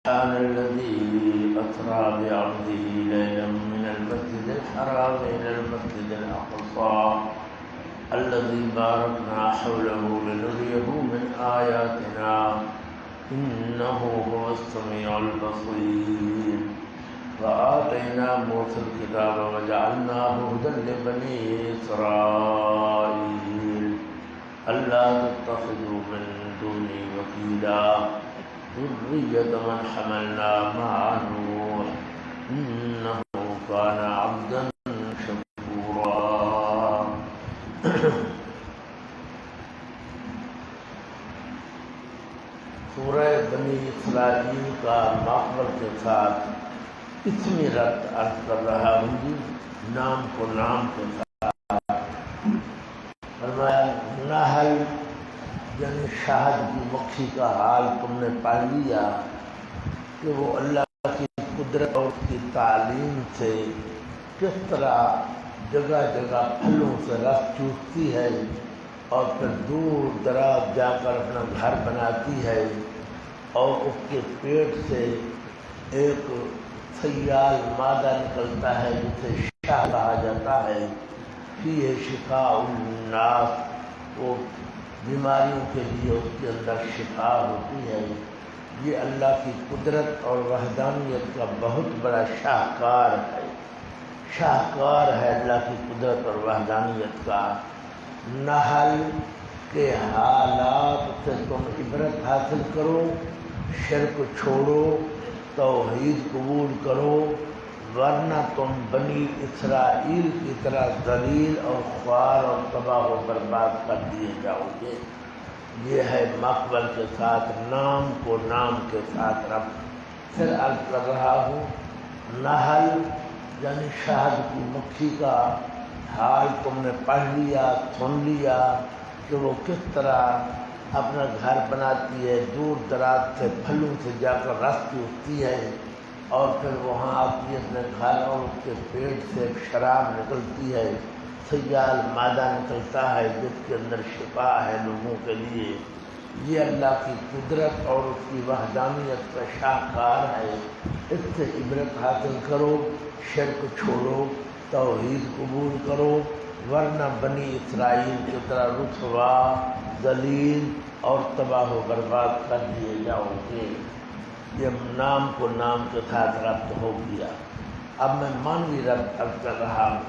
سبحان الذي أسرى بعبده ليلا من المسجد الحرام إلى المسجد الأقصى الذي باركنا حوله لنريه من آياتنا إنه هو السميع البصير وآتينا موسى الكتاب وجعلناه هدى لبني إسرائيل ألا تتخذوا من دوني وكيلا ذرية من حملنا مع نوح إنه كان عبدا شكورا. سورہ بنی اسرائیل کا ماخبر کے ساتھ اتنی رت عرض کر رہا ہوں جی، نام کو نام کے ساتھ. فرمایا نحل یعنی شہد کی مکھی کا حال تم نے پا لیا کہ وہ اللہ کی قدرت اور اس کی تعلیم سے کس طرح جگہ جگہ پھلوں سے رس چوستی ہے اور پھر دور دراز جا کر اپنا گھر بناتی ہے، اور اس کے پیٹ سے ایک سیال مادہ نکلتا ہے جسے شفا کہا جاتا ہے. فیہ شفاء الناس، وہ بیماریوں کے لیے اس کے اندر شفا ہوتی ہے. یہ اللہ کی قدرت اور وحدانیت کا بہت بڑا شاہکار ہے. شاہکار ہے اللہ کی قدرت اور وحدانیت کا. نحل کے حالات سے تم عبرت حاصل کرو، شرک چھوڑو، توحید قبول کرو، ورنہ تم بنی اسرائیل کی طرح ذلیل اور خوار اور تباہ و برباد کر دیے جاؤ گے. یہ ہے مقبل کے ساتھ نام کو نام کے ساتھ رب. پھر عرض کر رہا ہوں نحل یعنی شہد کی مکھی کا حال تم نے پڑھ لیا، سن لیا کہ وہ کس طرح اپنا گھر بناتی ہے، دور دراز سے پھلوں سے جا کر رس چوستی ہے اور پھر وہاں آتی ہے اپنے گھر اور اس کے پیٹ سے شراب نکلتی ہے، سیال مادہ نکلتا ہے جس کے اندر شفا ہے لوگوں کے لیے. یہ اللہ کی قدرت اور اس کی وحدانیت کا شاہکار ہے. اس سے عبرت حاصل کرو، شرک چھوڑو، توحید قبول کرو، ورنہ بنی اسرائیل کی طرح رسوا، ذلیل اور تباہ و برباد کر دیے جاؤ گے. یہ نام کو نام کے ساتھ ربط ہو گیا. اب میں مانوی ربط عرض کر رہا ہوں.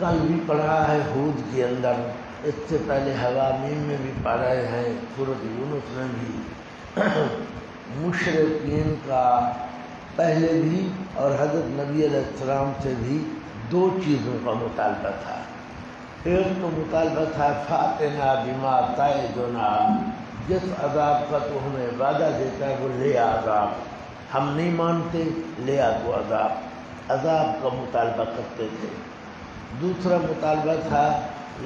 کل بھی پڑھا ہے ہود کے اندر، اس سے پہلے حوامیم میں بھی پڑھ رہے ہیں، سورۃ یونس میں بھی. مشرکین کا پہلے بھی اور حضرت نبی علیہ السلام سے بھی دو چیزوں کا مطالبہ تھا. ایک تو مطالبہ تھا فاتنا بما تعدنا، جس عذاب کا تو ہمیں وعدہ دیتا ہے وہ لے عذاب، ہم نہیں مانتے لے آ تو عذاب. عذاب کا مطالبہ کرتے تھے. دوسرا مطالبہ تھا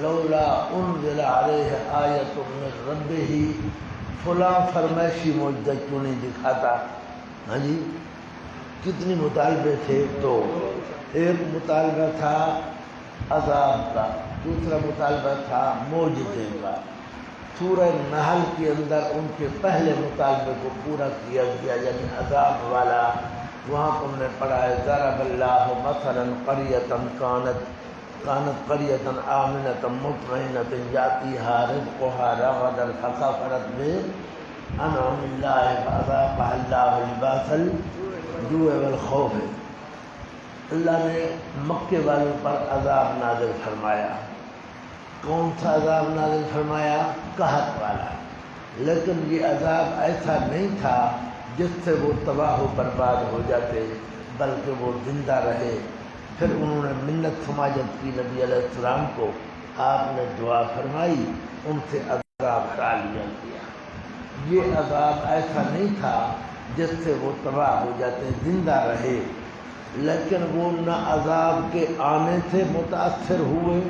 لولا انزل علیہ آیۃ من ربہ، فلاں فرمائشی معجزہ کیوں نہیں دکھاتا. ہاں جی، کتنی مطالبے تھے. تو ایک مطالبہ تھا عذاب کا، دوسرا مطالبہ تھا معجزے کا. سورہ نحل کے اندر ان کے پہلے مطالبے کو پورا کیا گیا، یعنی عذاب والا. وہاں تم نے پڑھا ہے ضرب اللہ مثلا قریۃ کانت قریۃ آمنۃ مطمئنۃ یأتیہا رزقہا رغدا فکفرت بانعم اللہ فاذاقہا اللہ لباس الجوع والخوف. اللہ نے مکے والوں پر عذاب نازل فرمایا. کون سا عذاب نازل فرمایا؟ قحط والا. لیکن یہ عذاب ایسا نہیں تھا جس سے وہ تباہ و برباد ہو جاتے، بلکہ وہ زندہ رہے. پھر انہوں نے منت سماجت کی نبی علیہ السلام کو، آپ نے دعا فرمائی، ان سے عذاب ہٹا لیا گیا. یہ عذاب ایسا نہیں تھا جس سے وہ تباہ ہو جاتے، زندہ رہے. لیکن وہ نہ عذاب کے آنے سے متاثر ہوئے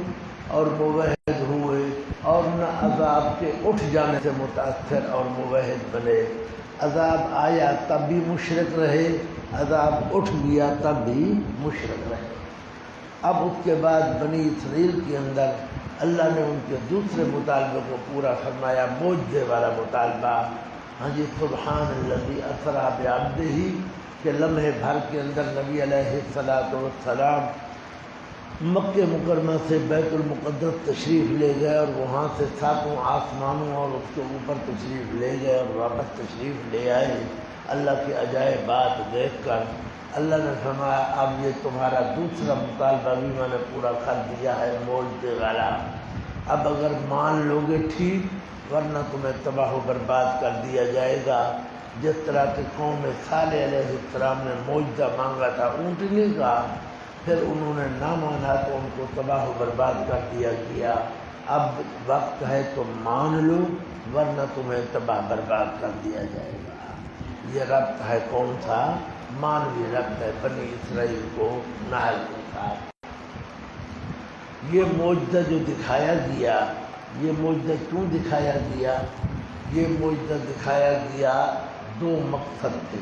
اور موحد ہوئے، اور نہ عذاب کے اٹھ جانے سے متاثر اور موحد بنے. عذاب آیا تب بھی مشرک رہے، عذاب اٹھ گیا تب بھی مشرک رہے. اب اس کے بعد بنی اسرائیل کے اندر اللہ نے ان کے دوسرے مطالبے کو پورا فرمایا، معجزے والا مطالبہ. ہاں جی سبحان الذی اسری بعبدہ کہ لمحے بھر کے اندر نبی علیہ السلام مکہ مکرمہ سے بیت المقدس تشریف لے گئے اور وہاں سے ساتوں آسمانوں اور اس کے اوپر تشریف لے گئے اور واپس تشریف لے آئے۔ اللہ کی عجائب بات دیکھ کر اللہ نے فرمایا اب یہ تمہارا دوسرا مطالبہ بھی میں نے پورا کر دیا ہے معجزے والا، اب اگر مان لوگے ٹھیک ورنہ تمہیں تباہ و برباد کر دیا جائے گا۔ جس طرح کہ قوم صالح علیہ السلام نے معجزہ مانگا تھا اونٹنی کا، پھر انہوں نے نہ مانا تو ان کو تباہ و برباد کر دیا گیا۔ اب وقت ہے تو مان لو ورنہ تمہیں تباہ برباد کر دیا جائے گا۔ یہ ربط ہے کون سا؟ مانوی ربط ہے بنی اسرائیل کو نحل کے ساتھ۔ یہ معجزہ جو دکھایا گیا، یہ معجزہ کیوں دکھایا گیا؟ یہ معجزہ دکھایا گیا دو مقصد تھے۔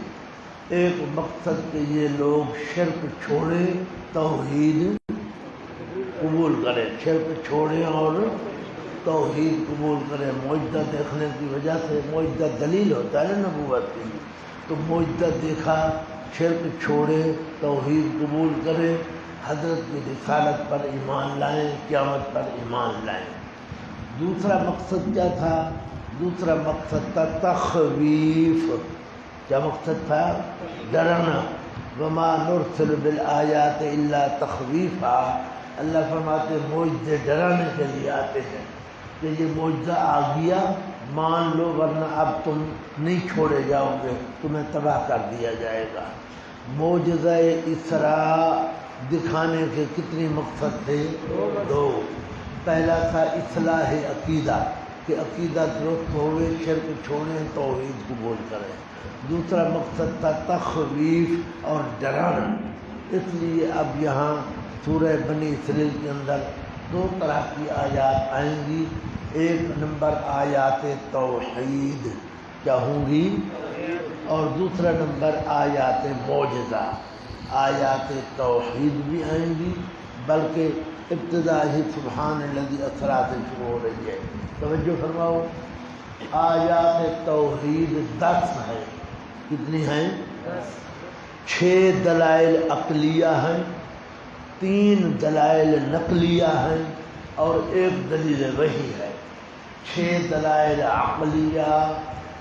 ایک مقصد کہ یہ لوگ شرک چھوڑیں توحید قبول کریں، شرک چھوڑیں اور توحید قبول کریں۔ معجزہ دیکھنے کی وجہ سے، معجزہ دلیل ہوتا ہے نبوت کی، تو معجزہ دیکھا، شرک چھوڑے، توحید قبول کریں، حضرت کی رسالت پر ایمان لائیں، قیامت پر ایمان لائیں۔ دوسرا مقصد کیا تھا؟ دوسرا مقصد تھا تخویف۔ کیا مقصد تھا؟ ڈرانا۔ وما نرسل بالآیات الا تخویفا، اللہ فرماتے معجزے ڈرانے کے لیے آتے ہیں کہ یہ معجزہ آ گیا مان لو ورنہ اب تم نہیں چھوڑے جاؤ گے، تمہیں تباہ کر دیا جائے گا۔ معجزہ اسراء دکھانے کے کتنے مقصد تھے؟ دو۔ پہلا تھا اصلاح عقیدہ کہ عقیدہ درست ہوئے، شرک چھوڑیں، توحید قبول کریں۔ دوسرا مقصد تھا تخویف اور ڈرانا۔ اس لیے اب یہاں سورہ بنی اسرائیل کے اندر دو طرح کی آیات آئیں گی۔ ایک نمبر آیات توحید کیا ہوں گی، اور دوسرا نمبر آیات معجزہ۔ آیات توحید بھی آئیں گی، بلکہ ابتدا ہی سبحان الذی اسری سے شروع ہو رہی ہے۔ توجہ فرماؤ، آیات توحید 10 ہیں۔ کتنی ہیں؟ 6 دلائل عقلیہ ہیں، 3 دلائل نقلیہ ہیں اور 1 دلیل وحی ہے۔ 6 دلائل عقلیہ،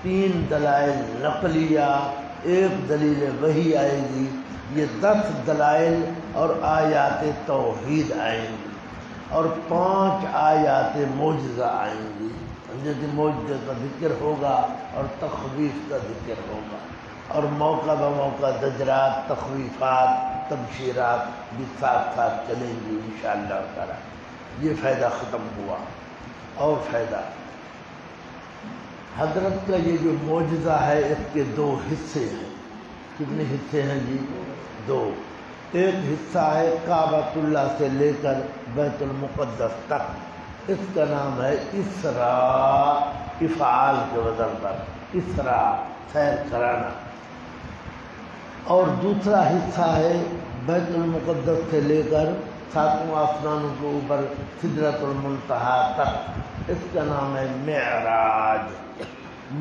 3 دلائل نقلیہ، 1 دلیل وحی آئے گی۔ یہ 10 دلائل اور آیات توحید آئیں گی، اور 5 آیات معجزہ آئیں گی۔ جیسے معجزے کا ذکر ہوگا اور تخویف کا ذکر ہوگا، اور موقع بموقع زجرات، تخویفات، تبشیرات بھی ساتھ ساتھ چلیں گی انشاءاللہ تعالی۔ یہ فائدہ ختم ہوا۔ اور فائدہ، حضرت کا یہ جو معجزہ ہے اس کے 2 حصے ہیں۔ کتنے حصے ہیں جی؟ 2۔ ایک حصہ ہے کعبۃ اللہ سے لے کر بیت المقدس تک، اس کا نام ہے اسراء، افعال کے وزن پر اسراء، سیر کرانا۔ اور دوسرا حصہ ہے بیت المقدس سے لے کر 7 آسمانوں کے اوپر سدرۃ المنتہا تک، اس کا نام ہے معراج۔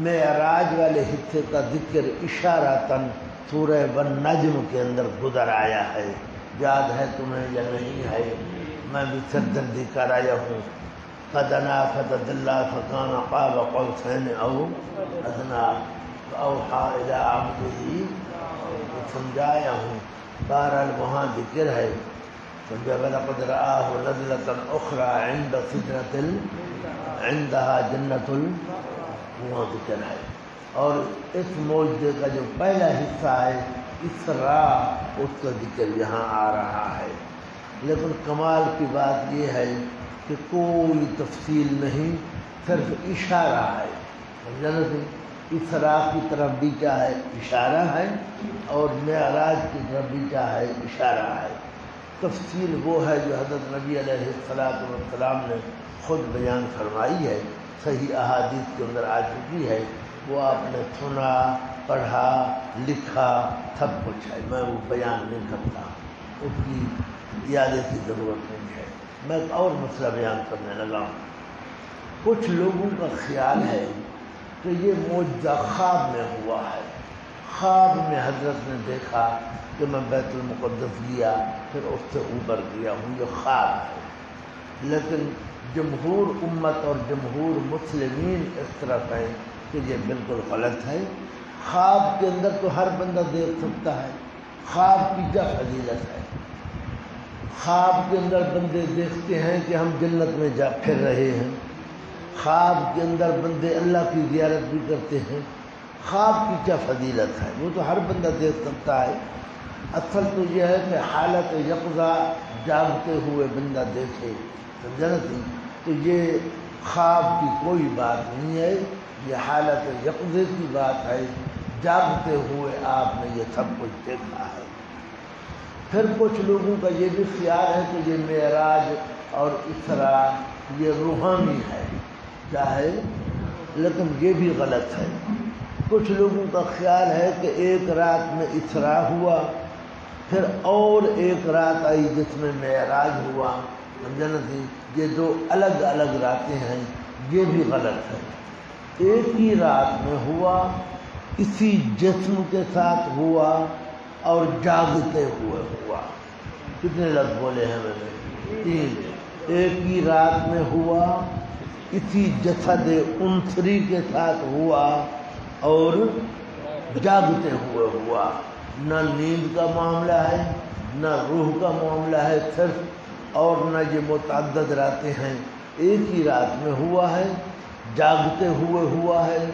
معراج والے حصے کا ذکر اشارتاً سورہ والنجم کے اندر گزر آیا ہے، یاد ہے تمہیں یا نہیں ہے؟ میں بھی سردردی کر آیا ہوں۔ قد دنا فتدلی فکان قاب قوسین او ادنی فاوحی الی عبدہ، سمجھایا ہوں۔ بہرحال وہاں ذکر ہے، سمجھا، وَلَقَدْ رَآهُ نَزْلَةً أُخْرَىٰ عِندَ سِدْرَةٍ عِندَهَا جَنَّةُ، وہاں ذکر ہے۔ اور اس معجزے کا جو پہلا حصہ ہے اسراء، اس کا ذکر یہاں آ رہا ہے۔ لیکن کمال کی بات یہ ہے کہ کوئی تفصیل نہیں، صرف اشارہ ہے۔ سمجھا نا؟ اسراء کی طرف بھی کیا ہے؟ اشارہ ہے، اور معراج کی طرف بھی کیا ہے؟ اشارہ ہے۔ تفصیل وہ ہے جو حضرت نبی علیہ السلام نے خود بیان فرمائی ہے، صحیح احادیث کے اندر آ چکی ہے، وہ آپ نے سنا، پڑھا، لکھا، سب کچھ ہے۔ میں وہ بیان نہیں کرتا، اس کی اعادے کی ضرورت نہیں ہے۔ میں ایک اور مسئلہ بیان کرنے لگا ہوں۔ کچھ لوگوں کا خیال ہے کہ کہ یہ معجزہ خواب میں ہوا ہے۔ خواب میں حضرت نے دیکھا کہ میں بیت المقدس گیا، پھر اس سے اوپر گیا ہوں، یہ خواب ہے۔ لیکن جمہور امت اور جمہور مسلمین اس طرف ہیں کہ یہ بالکل غلط ہے۔ خواب کے اندر تو ہر بندہ دیکھ سکتا ہے، خواب کی کیا فضیلت ہے؟ خواب کے اندر بندے دیکھتے ہیں کہ ہم جنت میں جا پھر رہے ہیں، خواب کے اندر بندے اللہ کی زیارت بھی کرتے ہیں، خواب کی کیا فضیلت ہے؟ وہ تو ہر بندہ دیکھ سکتا ہے۔ اصل تو یہ ہے کہ حالت یقظہ جاگتے ہوئے بندہ دیکھے، سمجھا نا؟ تو یہ خواب کی کوئی بات نہیں ہے، یہ حالت یقظے کی بات ہے، جاگتے ہوئے آپ نے یہ سب کچھ دیکھا ہے۔ پھر کچھ لوگوں کا یہ بھی خیال ہے کہ یہ معراج اور اسراء یہ روحانی ہے، کیا ہے؟ لیکن یہ بھی غلط ہے۔ کچھ لوگوں کا خیال ہے کہ ایک رات میں اسراء ہوا، پھر اور ایک رات آئی جس میں معراج ہوا، سمجھا نا؟ یہ دو الگ الگ راتیں ہیں، یہ بھی غلط ہے۔ ایک ہی رات میں ہوا، اسی جسم کے ساتھ ہوا اور جاگتے ہوئے ہوا۔ کتنے لفظ بولے ہیں میں نے؟ 3۔ ایک ہی رات میں ہوا، اسی جسد انثری کے ساتھ ہوا اور جاگتے ہوئے ہوا۔ نہ نیند کا معاملہ ہے، نہ روح کا معاملہ ہے صرف، اور نہ یہ متعدد راتیں ہیں، ایک ہی رات میں ہوا ہے، جاگتے ہوئے ہوا ہے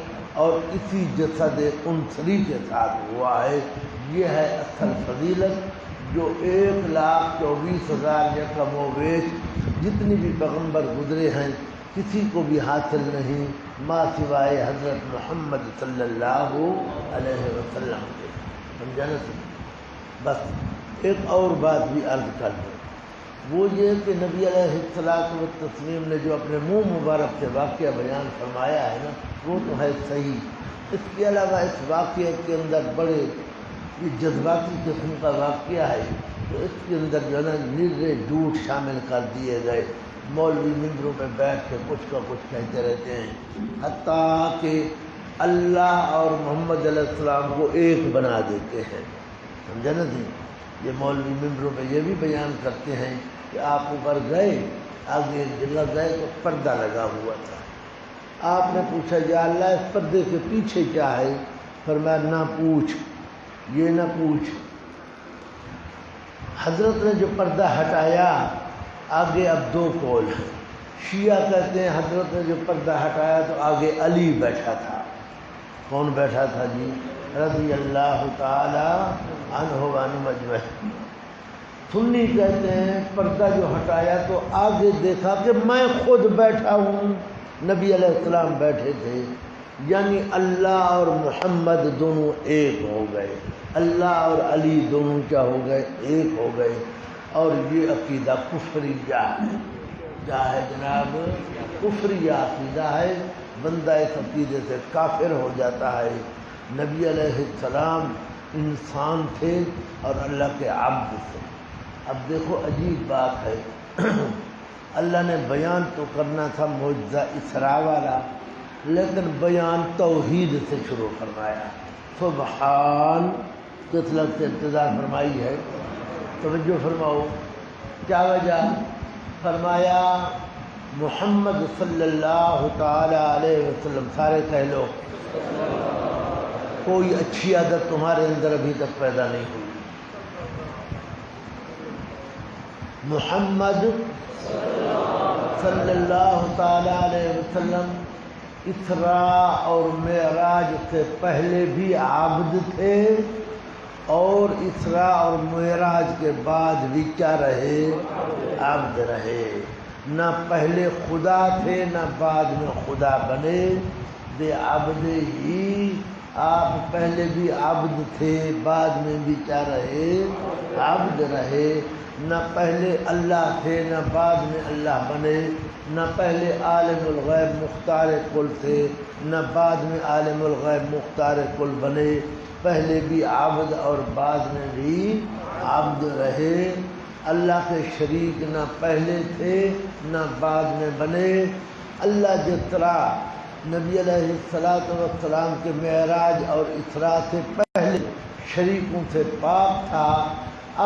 اور اسی جسد انثری کے ساتھ ہوا ہے۔ یہ ہے اصل فضیلت جو 1,24,000 یا کم و بیش جتنی بھی پیغمبر گزرے ہیں کسی کو بھی حاصل نہیں ما سوائے حضرت محمد صلی اللہ علیہ وسلم کے، سمجھانا؟ بس ایک اور بات بھی عرض کر دوں، وہ یہ کہ نبی علیہ الصلوۃ والتسلیم نے جو اپنے منہ مبارک سے واقعہ بیان فرمایا ہے نا، وہ تو ہے صحیح۔ اس کے علاوہ اس واقعے کے اندر بڑے یہ جذباتی قسم کا واقعہ ہے، تو اس کے اندر جو ہے نا نرے جھوٹ شامل کر دیے گئے۔ مولوی ممبروں پہ بیٹھ کے کچھ کا کچھ کہتے رہتے ہیں، حتیٰ کہ اللہ اور محمد علیہ السلام کو ایک بنا دیتے ہیں، سمجھا نا جی؟ یہ مولوی ممبروں پہ یہ بھی بیان کرتے ہیں کہ آپ اوپر گئے، آگے ایک جگہ گئے تو پردہ لگا ہوا تھا۔ آپ نے پوچھا یا اللہ اس پردے کے پیچھے کیا ہے؟ فرمایا نہ پوچھ، یہ نہ پوچھ۔ حضرت نے جو پردہ ہٹایا، آگے اب دو قول ہیں۔ شیعہ کہتے ہیں حضرت نے جو پردہ ہٹایا تو آگے علی بیٹھا تھا۔ کون بیٹھا تھا جی؟ رضی اللہ تعالی عنہ وعن مجمعین۔ سنی کہتے ہیں پردہ جو ہٹایا تو آگے دیکھا کہ میں خود بیٹھا ہوں، نبی علیہ السلام بیٹھے تھے، یعنی اللہ اور محمد دونوں ایک ہو گئے، اللہ اور علی دونوں کیا ہو گئے؟ ایک ہو گئے۔ اور یہ عقیدہ کفریہ ہے، کیا ہے جناب؟ کفریہ عقیدہ ہے، بندہ اس عقیدے سے کافر ہو جاتا ہے۔ نبی علیہ السلام انسان تھے اور اللہ کے عبد تھے۔ اب دیکھو عجیب بات ہے، اللہ نے بیان تو کرنا تھا معجزہ اسراء والا، لیکن بیان توحید سے شروع فرمایا۔ سبحان کس لفظ سے ابتدا فرمائی ہے؟ توجہ فرماؤ، کیا وجہ؟ فرمایا محمد صلی اللہ تعالی علیہ وسلم، سارے کہہ لو، کوئی اچھی عادت تمہارے اندر ابھی تک پیدا نہیں ہوئی۔ محمد صلی اللہ تعالی علیہ وسلم اسراء اور معراج سے پہلے بھی عابد تھے، اور اسراء اور معراج کے بعد بھی کیا رہے؟ عبد رہے۔ نہ پہلے خدا تھے نہ بعد میں خدا بنے، بے عبد ہی آپ پہلے بھی عبد تھے، بعد میں بھی کیا رہے؟ عبد رہے۔ نہ پہلے اللہ تھے نہ بعد میں اللہ بنے، نہ پہلے عالم الغیب مختار کل تھے نہ بعد میں عالم الغیب مختار کل بنے، پہلے بھی عبد اور بعد میں بھی عبد رہے۔ اللہ کے شریک نہ پہلے تھے نہ بعد میں بنے۔ اللہ جس طرح نبی علیہ السلام کے معراج اور اسراء سے پہلے شریکوں سے پاک تھا،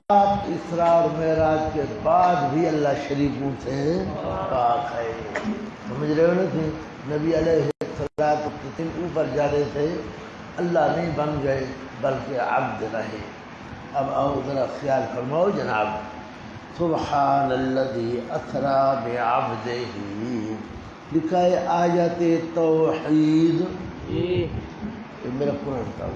آپ اسراء اور معراج کے بعد بھی اللہ شریکوں سے پاک ہے۔ سمجھ رہے ہو نا کہ نبی علیہ السلام اوپر جا رہے تھے، اللہ نہیں بن گئے بلکہ عبد رہے۔ اب آؤ ذرا خیال فرماؤ جناب، سبحان الذی اسری بعبدہ، لکھا ہے آیت توحید، یہ میرا قرآن کا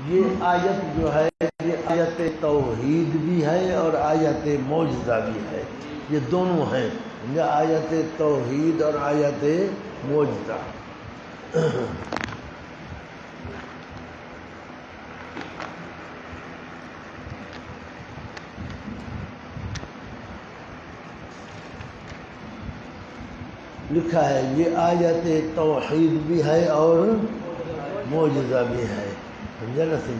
یہ آیت جو ہے یہ آیت توحید بھی ہے اور آیت معجزہ بھی ہے، یہ دونوں ہیں، یہ آیت توحید اور آیت معجزہ۔ لکھا ہے یہ آیت توحید بھی ہے اور معجزہ بھی ہے، سمجھا نا سی؟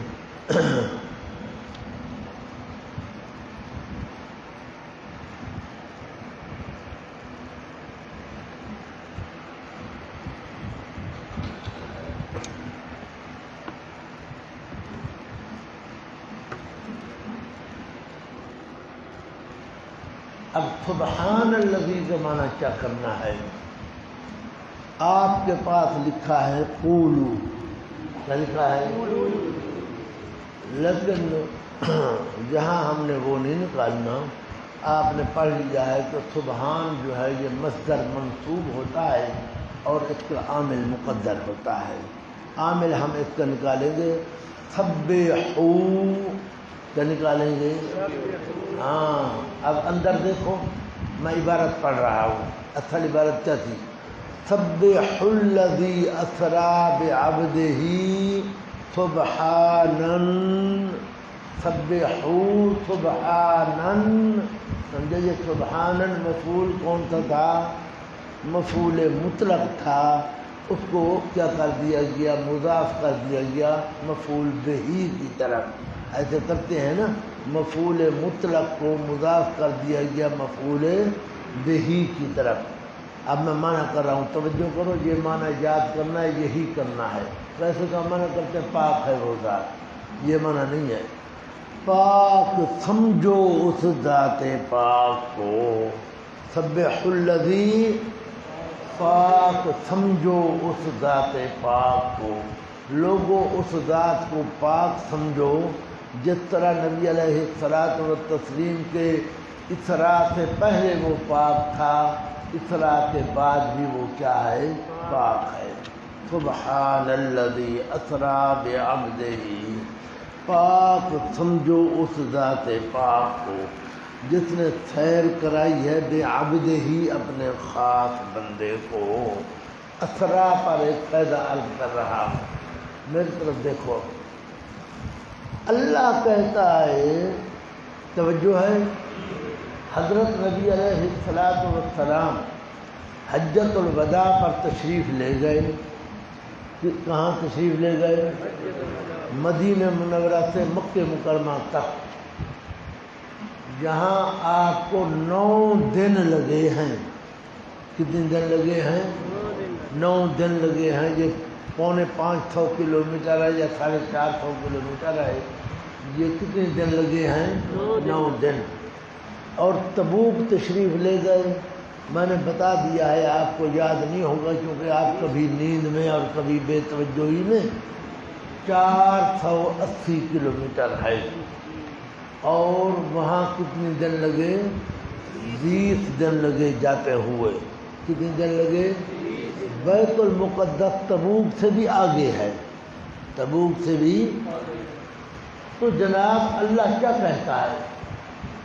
اب سبحان الذی کا معنی کیا کرنا ہے؟ آپ کے پاس لکھا ہے قولو، کیا لکھا ہے؟ لیکن جہاں ہم نے وہ نہیں نکالنا، آپ نے پڑھ لیا ہے کہ سبحان جو ہے یہ مصدر منصوب ہوتا ہے اور اس کا عامل مقدر ہوتا ہے۔ عامل ہم اس کا نکالیں گے سبحو، کیا نکالیں گے؟ ہاں اب اندر دیکھو، میں عبارت پڑھ رہا ہوں، اصل عبارت کیا تھی؟ سبح الذی اسری بعبدہ سبحانا، سبحو سبحانا، سمجھے؟ یہ سبحانا مفعول کون سا تھا؟ مفعول مطلق تھا، اس کو کیا کر دیا گیا؟ مضاف کر دیا گیا مفعول بہی کی طرف۔ ایسے کرتے ہیں نا، مفعول مطلق کو مضاف کر دیا گیا مفعول بہی کی طرف۔ اب میں معنی کر رہا ہوں، توجہ کرو، یہ معنی یاد کرنا ہے، یہی کرنا ہے۔ ویسے تو معنی کرتے پاک ہے وہ ذات، یہ معنی نہیں ہے۔ پاک سمجھو اس ذات پاک کو، سبح الذی، پاک سمجھو اس ذات پاک کو، لوگوں اس ذات کو پاک سمجھو جس طرح نبی علیہ الصلاۃ والتسلیم کے اسراء سے پہلے وہ پاک تھا، اسراء کے بعد بھی وہ کیا ہے؟ پاک ہے۔ سبحان الذی اسری بعبدہ، پاک سمجھو اس ذات پاک کو جس نے سیر کرائی ہے بعبدہ ہی، اپنے خاص بندے کو۔ اسریٰ پر ایک قاعدہ عرض کر رہا ہوں، میری طرف دیکھو، اللہ کہتا ہے، توجہ ہے، حضرت نبی علیہ السلام حجۃ الوداع پر تشریف لے گئے۔ کہاں تشریف لے گئے؟ مدینہ منورہ سے مکہ مکرمہ تک، جہاں آپ کو 9 دن لگے ہیں۔ کتنے دن لگے ہیں؟ 9 دن لگے ہیں۔ یہ 450 کلومیٹر ہے یا 450 کلومیٹر ہے، یہ کتنے دن لگے ہیں؟ 9 دن۔ اور تبوک تشریف لے گئے، میں نے بتا دیا ہے، آپ کو یاد نہیں ہوگا کیونکہ آپ کبھی نیند میں اور کبھی بے توجہی میں۔ 480 کلومیٹر ہے، اور وہاں کتنے دن لگے؟ 20 دن لگے جاتے ہوئے۔ کتنے دن لگے؟ بیت المقدس تبوک سے بھی آگے ہے، تبوک سے بھی۔ تو جناب اللہ کیا کہتا ہے؟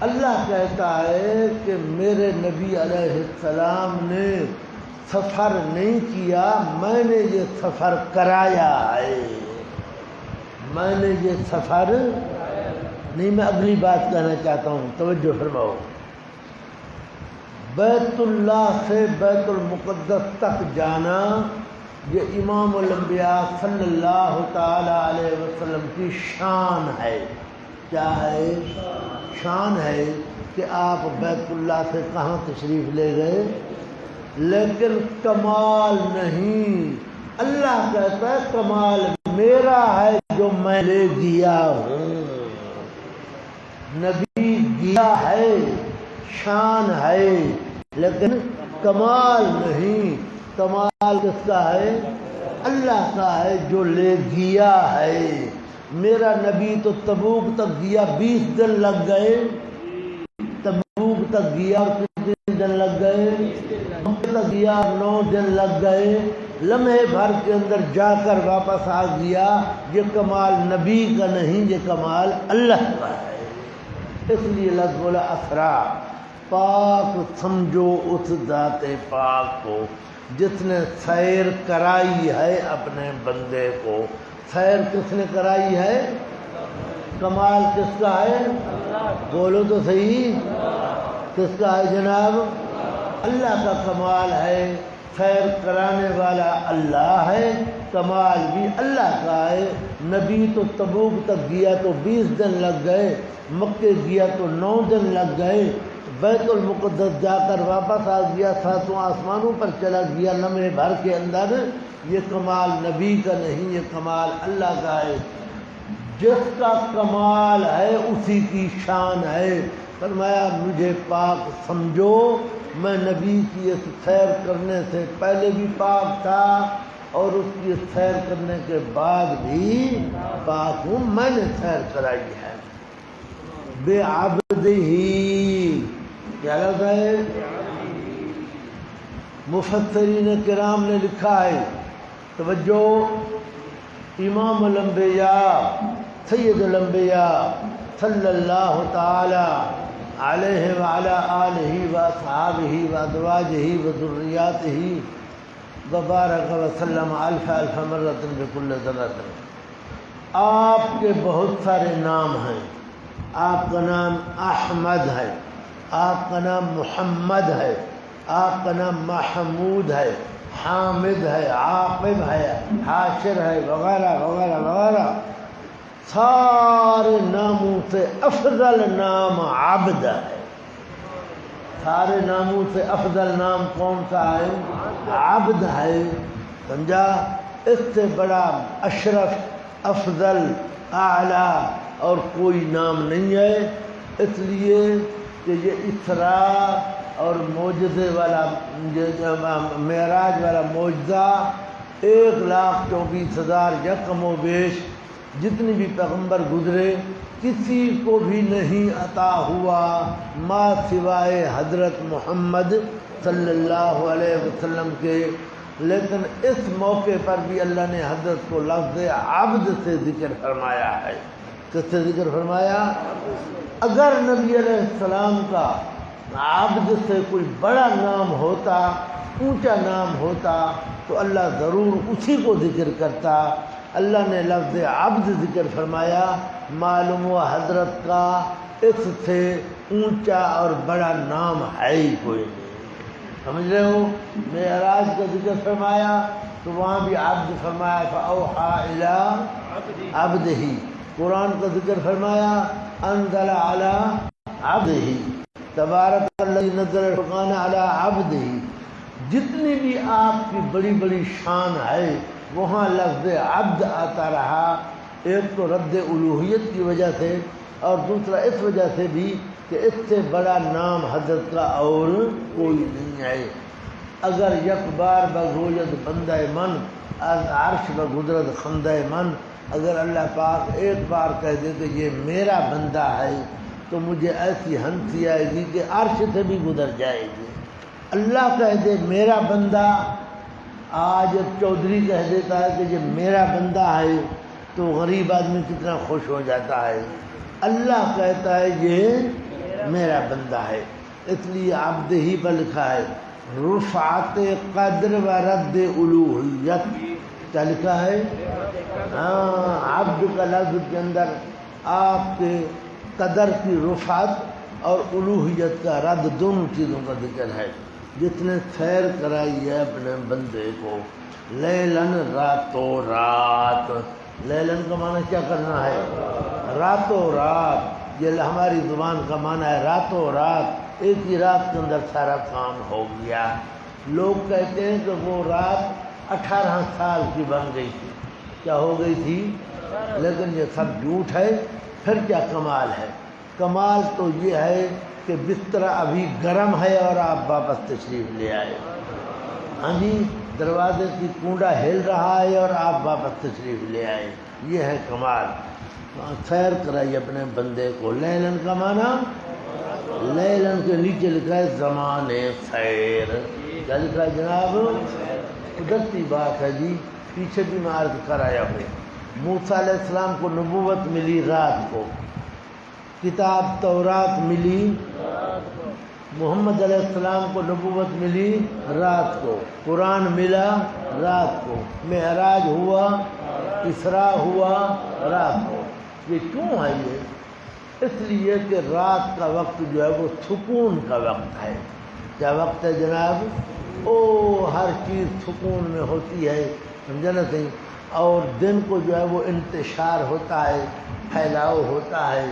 اللہ کہتا ہے کہ میرے نبی علیہ السلام نے سفر نہیں کیا، میں نے یہ سفر کرایا ہے، میں نے یہ سفر نہیں۔ میں اگلی بات کہنا چاہتا ہوں، توجہ فرماؤ۔ بیت اللہ سے بیت المقدس تک جانا یہ امام الانبیاء صلی اللہ تعالی علیہ وسلم کی شان ہے۔ کیا ہے؟ شان ہے کہ آپ بیت اللہ سے کہاں تشریف لے گئے؟ لیکن کمال نہیں۔ اللہ کہتا ہے کمال میرا ہے جو میں لے گیا ہوں۔ نبی گیا ہے، شان ہے، لیکن کمال نہیں۔ کمال کس کا ہے؟ اللہ کا ہے جو لے گیا ہے۔ میرا نبی تو تبوک تک گیا، 20 دن لگ گئے۔ تبوک تک گیا اور کتنے دن لگ گئے؟ تک گیا 9 دن لگ گئے۔ لمحے بھر کے اندر جا کر واپس آ گیا۔ یہ کمال نبی کا نہیں، یہ کمال اللہ کا ہے۔ اس لیے اللہ بولا اسرا، پاک سمجھو اس ذات پاک کو جس نے سیر کرائی ہے اپنے بندے کو۔ سیر کس نے کرائی ہے؟ کمال کس کا ہے؟ بولو تو صحیح، کس کا ہے جناب؟ اللہ کا کمال ہے۔ سیر کرانے والا اللہ ہے، کمال بھی اللہ کا ہے۔ نبی تو تبوک تک گیا تو 20 دن لگ گئے، مکے گیا تو 9 دن لگ گئے، بیت المقدس جا کر واپس آ گیا، 7 آسمانوں پر چلا گیا لمحے بھر کے اندر۔ یہ کمال نبی کا نہیں، یہ کمال اللہ کا ہے۔ جس کا کمال ہے اسی کی شان ہے۔ فرمایا مجھے پاک سمجھو، میں نبی کی اس سیر کرنے سے پہلے بھی پاک تھا اور اس کی سیر کرنے کے بعد بھی پاک ہوں۔ میں نے سیر کرائی ہے بے عبد ہی۔ کیا لگتا ہے؟ مفسرین کرام نے لکھا ہے، توجہ، امام الانبیاء سید الانبیاء صلی اللہ تعالی علیہ وعلی آلہ واصحابہ وازواجہ وذریاتہ وبارک وسلم الف الف مرۃ بکل ذرۃ۔ آپ کے بہت سارے نام ہیں۔ آپ کا نام احمد ہے، آپ کا نام محمد ہے، آپ کا نام محمود ہے، حامد ہے، عاقب ہے، حاشر ہے، وغیرہ وغیرہ وغیرہ۔ سارے ناموں سے افضل نام عبد ہے۔ سارے ناموں سے افضل نام کون سا ہے؟ عبد ہے۔ سمجھا؟ اس سے بڑا اشرف، افضل، اعلیٰ اور کوئی نام نہیں ہے۔ اس لیے کہ یہ اسراء اور معجزے والا معراج والا معجزہ 1,24,000 یکم و بیش جتنی بھی پیغمبر گزرے کسی کو بھی نہیں عطا ہوا ما سوائے حضرت محمد صلی اللہ علیہ وسلم کے۔ لیکن اس موقع پر بھی اللہ نے حضرت کو لفظ عبد سے ذکر فرمایا ہے۔ کس سے ذکر فرمایا؟ اگر نبی علیہ السلام کا عبد سے کوئی بڑا نام ہوتا، اونچا نام ہوتا تو اللہ ضرور اسی کو ذکر کرتا۔ اللہ نے لفظ عبد ذکر فرمایا، معلوم ہوا حضرت کا اس سے اونچا اور بڑا نام ہے ہی کوئی نہیں۔ سمجھ رہے ہو؟ معراج کا ذکر فرمایا تو وہاں بھی عبد فرمایا، فأوحى إلى عبده۔ قرآن کا ذکر فرمایا، انزل على عبده، تبارک الذی نزل الفرقان على عبده۔ جتنی بھی آپ کی بڑی بڑی شان ہے وہاں لفظ عبد آتا رہا، ایک تو رد الوہیت کی وجہ سے اور دوسرا اس وجہ سے بھی کہ اس سے بڑا نام حضرت کا اور کوئی نہیں ہے۔ اگر یک بار بگوید بندہ من از عرش بگذرد خندہ من، اگر اللہ پاک ایک بار کہہ دے کہ یہ میرا بندہ ہے تو مجھے ایسی ہنسی آئے گی کہ عرش سے بھی گزر جائے گی۔ اللہ کہہ دے میرا بندہ، آج ایک چودھری کہہ دیتا ہے کہ یہ میرا بندہ ہے تو غریب آدمی کتنا خوش ہو جاتا ہے۔ اللہ کہتا ہے یہ میرا بندہ ہے، اس لیے عبد ہی پر لکھا ہے رفعت قدر و رد الوہیت۔ کیا لکھا ہے؟ ہاں، عبد کا لفظ کے اندر آپ کے قدر کی رفعت اور الوہیت کا رد دونوں چیزوں کا ذکر ہے۔ جس نے سیر کرائی ہے اپنے بندے کو لیلن، راتوں رات۔ لیلن کا معنی کیا کرنا ہے؟ راتوں رات۔ یہ ہماری زبان کا معنی ہے راتوں رات، ایک ہی رات کے اندر سارا کام ہو گیا۔ لوگ کہتے ہیں کہ وہ رات 18 سال کی بن گئی تھی، کیا ہو گئی تھی، لیکن یہ سب جھوٹ ہے۔ پھر کیا کمال ہے؟ کمال تو یہ ہے کہ بستر ابھی گرم ہے اور آپ واپس تشریف لے آئے، ہاں جی، دروازے کی کنڈا ہل رہا ہے اور آپ واپس تشریف لے آئے، یہ ہے کمال۔ سیر کرائیے اپنے بندے کو۔ لیلن کا معنی، لیلن کے نیچے لکھا ہے زمان سیر، کیا لکھا ہے جناب؟ قدرتی بات ہے جی، پیچھے بھی میں عرض کرایا ہوں۔ موسیٰ علیہ السلام کو نبوت ملی رات کو، کتاب تورات ملی، محمد علیہ السلام کو نبوت ملی رات کو، قرآن ملا رات کو، معراج ہوا، اسراء ہوا رات کو۔ یہ کیوں ہے؟ یہ اس لیے کہ رات کا وقت جو ہے وہ سکون کا وقت ہے۔ کیا وقت ہے جناب؟ ہر چیز سکون میں ہوتی ہے، سمجھا نا صحیح؟ اور دن کو جو ہے وہ انتشار ہوتا ہے، پھیلاؤ ہوتا ہے،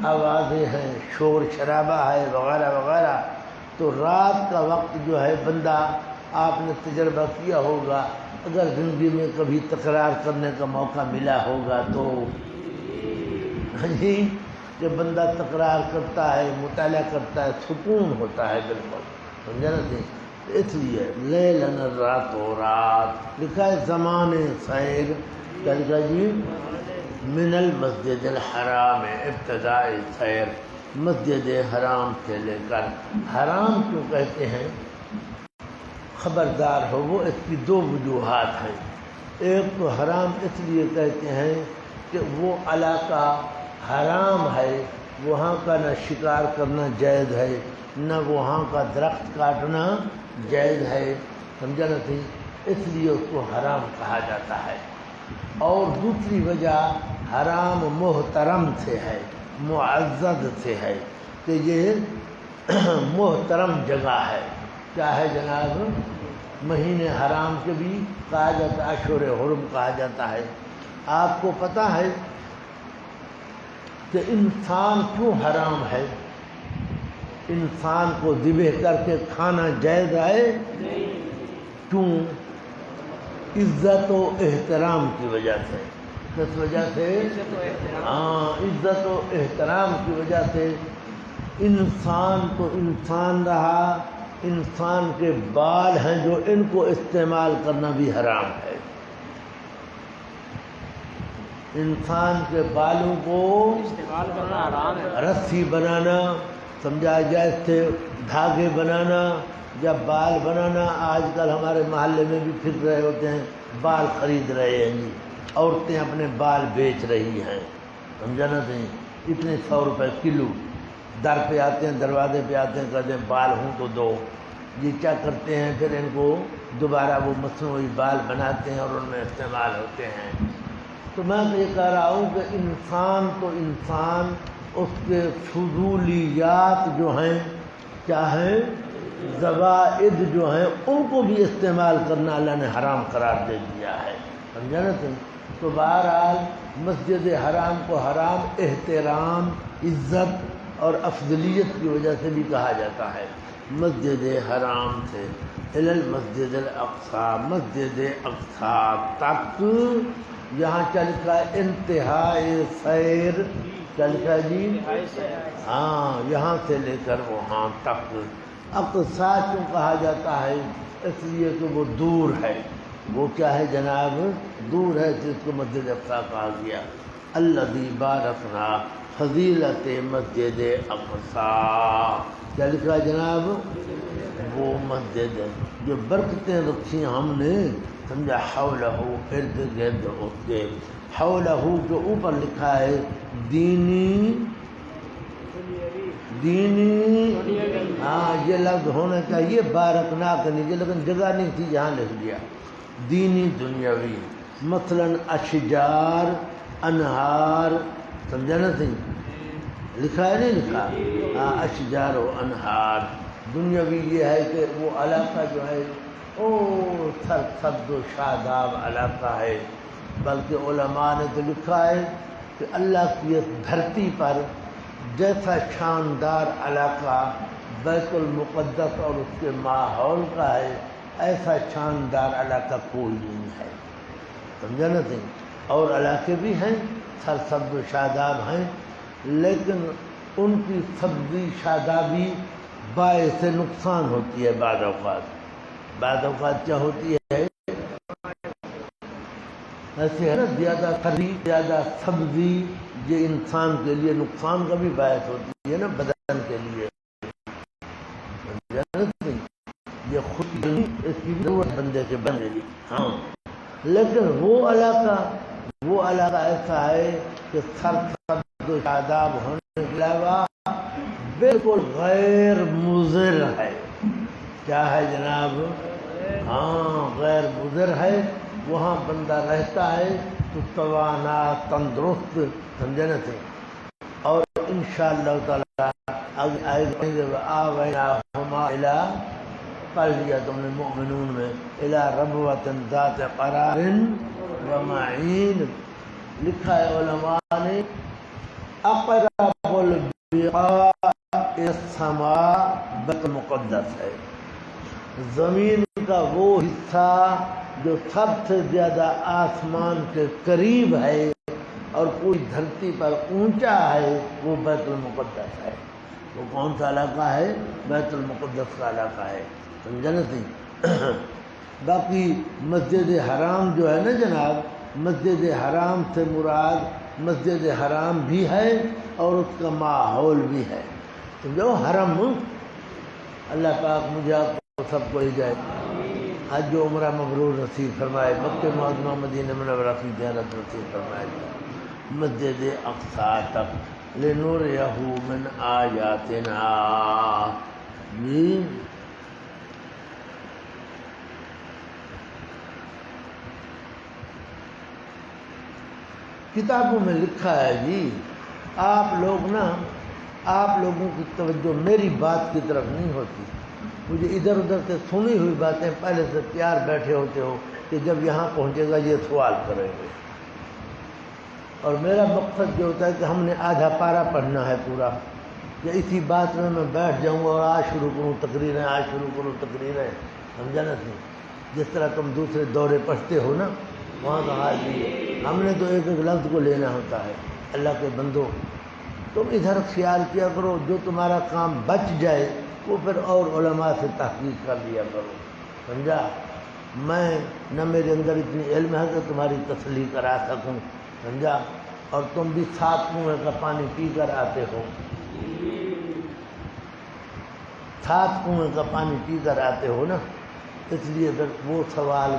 آوازیں ہیں، شور شرابہ ہے، وغیرہ وغیرہ۔ تو رات کا وقت جو ہے بندہ، آپ نے تجربہ کیا ہوگا، اگر زندگی میں کبھی تکرار کرنے کا موقع ملا ہوگا تو جی، کہ بندہ تکرار کرتا ہے، مطالعہ کرتا ہے، سکون ہوتا ہے بالکل، سمجھا نا جی؟ اس لیے لیلن، رات و رات لکھا ہے زمان سیر، کیا لکھا جی؟ من المسجد الحرام ابتداء سیر، مسجد حرام سے لے کر، حرام کیوں کہتے ہیں؟ خبردار ہو وہ، اس کی دو وجوہات ہیں۔ ایک تو حرام اس لیے کہتے ہیں کہ وہ علاقہ حرام ہے، وہاں کا نہ شکار کرنا جائز ہے، نہ وہاں کا درخت کاٹنا جائز ہے، سمجھا نا تھی؟ اس لیے اس کو حرام کہا جاتا ہے۔ اور دوسری وجہ حرام محترم سے ہے، معزز سے ہے، کہ یہ محترم جگہ ہے۔ کیا ہے جناب؟ مہینے حرام کے بھی کہا جاتا ہے، اشہر حرم کہا جاتا ہے۔ آپ کو پتہ ہے کہ انسان کیوں حرام ہے؟ انسان کو ذبح کر کے کھانا جائز ہے؟ کیوں؟ عزت و احترام کی وجہ سے۔ کس وجہ سے؟ عزت و احترام کی وجہ سے۔ انسان تو انسان رہا، انسان کے بال ہیں جو ان کو استعمال کرنا بھی حرام ہے۔ انسان کے بالوں کو استعمال کرنا حرام ہے، رسی بنانا، سمجھا جائے تھے، دھاگے بنانا یا بال بنانا۔ آج کل ہمارے محلے میں بھی پھر رہے ہوتے ہیں، بال خرید رہے ہیں جی، عورتیں اپنے بال بیچ رہی ہیں، سمجھا نا تھی؟ اتنے 100 روپے کلو۔ در پہ آتے ہیں، دروازے پہ آتے ہیں، کہتے ہیں بال ہوں تو دو۔ یہ کیا کرتے ہیں پھر؟ ان کو دوبارہ وہ مصنوعی بال بناتے ہیں اور ان میں استعمال ہوتے ہیں۔ تو میں یہ کہہ رہا ہوں کہ انسان تو انسان، اس کے فضولیات جو ہیں، کیا ہیں؟ زوائد جو ہیں، ان کو بھی استعمال کرنا اللہ نے حرام قرار دے دیا ہے، سمجھا نا تم؟ تو بہرحال مسجد حرام کو حرام احترام، عزت اور افضلیت کی وجہ سے بھی کہا جاتا ہے۔ مسجد حرام سے الی المسجد الاقصی، مسجد اقصی تک، یہاں کیا لکھا ہے؟ انتہائی سیر، کیا لکھا ہے جی؟ یہاں سے لے کر وہاں تک۔ اقصی کیوں کہا جاتا ہے؟ اس لیے کہ وہ دور ہے۔ وہ کیا ہے جناب؟ دور ہے، جس کو مسجد اقصی کہا گیا۔ الذی بارکنا، فضیلت مسجد اقصی، کیا لکھا ہے جناب؟ وہ مسجد جو برکتیں رکھی ہم نے، سمجھا؟ حولہ، ارد گرد اس کے، حولہ جو اوپر لکھا ہے دینی، یہ لفظ ہونا چاہیے بارکنا کا نہیں، لیکن جگہ نہیں تھی جہاں لکھ دیا دینی دنیاوی، مثلاً اشجار، انہار، سمجھا نا تھی؟ لکھا ہے نہیں لکھا؟ اشجار و انہار۔ دنیاوی یہ ہے کہ وہ علاقہ جو ہے سرسبز و شاداب علاقہ ہے، بلکہ علماء نے تو لکھا ہے کہ اللہ کی اس دھرتی پر جیسا شاندار علاقہ بیت المقدس اور اس کے ماحول کا ہے، ایسا شاندار علاقہ کوئی نہیں ہے، سمجھا نا تھی؟ اور علاقے بھی ہیں سرسبز و شاداب ہیں، لیکن ان کی سبزی شادابی باعث نقصان ہوتی ہے بعض اوقات کیا ہوتی ہے؟ ایسے ہے نا، زیادہ خرید زیادہ سبزی یہ انسان کے لیے نقصان کا بھی باعث ہوتی ہے نا، بدن کے لیے، یہ خود اس کی ضرورت بندے کے بنے گی، ہاں، لیکن وہ علاقہ ایسا ہے کہ سرسبز و شاداب ہونے کے علاوہ بالکل غیر مضر ہے۔ کیا ہے جناب؟ ہاں، غیر مضر ہے، وہاں بندہ رہتا ہے تو توانا تندرست، سمجھے نا تھے؟ اور انشاءاللہ تعالیٰ آویناہما الی قلبیت المؤمنون میں الی ربوۃ ذات قرار و معین، لکھا ہے علماء نے اقرب البقاع السماء بیت المقدس ہے، زمین کا وہ حصہ جو سب سے زیادہ آسمان کے قریب ہے اور پوری دھرتی پر اونچا ہے، وہ بیت المقدس ہے۔ وہ کون سا علاقہ ہے؟ بیت المقدس کا علاقہ ہے، سمجھا نا تھی؟ باقی مسجد حرام جو ہے نا جناب، مسجد حرام سے مراد مسجد حرام بھی ہے اور اس کا ماحول بھی ہے، سمجھو؟ حرم، اللہ پاک مجھے آپ کو سب کو ہدایت، حج و عمرہ مبرور نصیب فرمائے، مکہ معظمہ مدینہ منورہ کی زیارت نصیب فرمائے، مسجد اقصی تک لنوریہ من آیاتنا۔ جی کتابوں میں لکھا ہے جی، آپ لوگوں کی توجہ میری بات کی طرف نہیں ہوتی، مجھے ادھر ادھر سے سنی ہوئی باتیں پہلے سے تیار بیٹھے ہوتے ہو کہ جب یہاں پہنچے گا یہ سوال کریں گے، اور میرا مقصد جو ہوتا ہے کہ ہم نے آدھا پارا پڑھنا ہے پورا، یا اسی بات میں بیٹھ جاؤں اور آج شروع کروں تقریریں، سمجھا نا تھی؟ جس طرح تم دوسرے دورے پڑھتے ہو نا، وہاں کا حال نہیں، ہم نے تو ایک لفظ کو لینا ہوتا ہے۔ اللہ کے بندو، تم ادھر خیال کیا کرو، جو تمہارا کام بچ جائے وہ پھر اور علماء سے تحقیق کر لیا کرو، سمجھا؟ میں نہ میرے اندر اتنی علم ہے کہ تمہاری تسلی کرا سکوں، سمجھا؟ اور تم بھی 7 کنویں کا پانی پی کر آتے ہو، 7 کنویں کا پانی پی کر آتے ہو نا، اس لیے پھر وہ سوال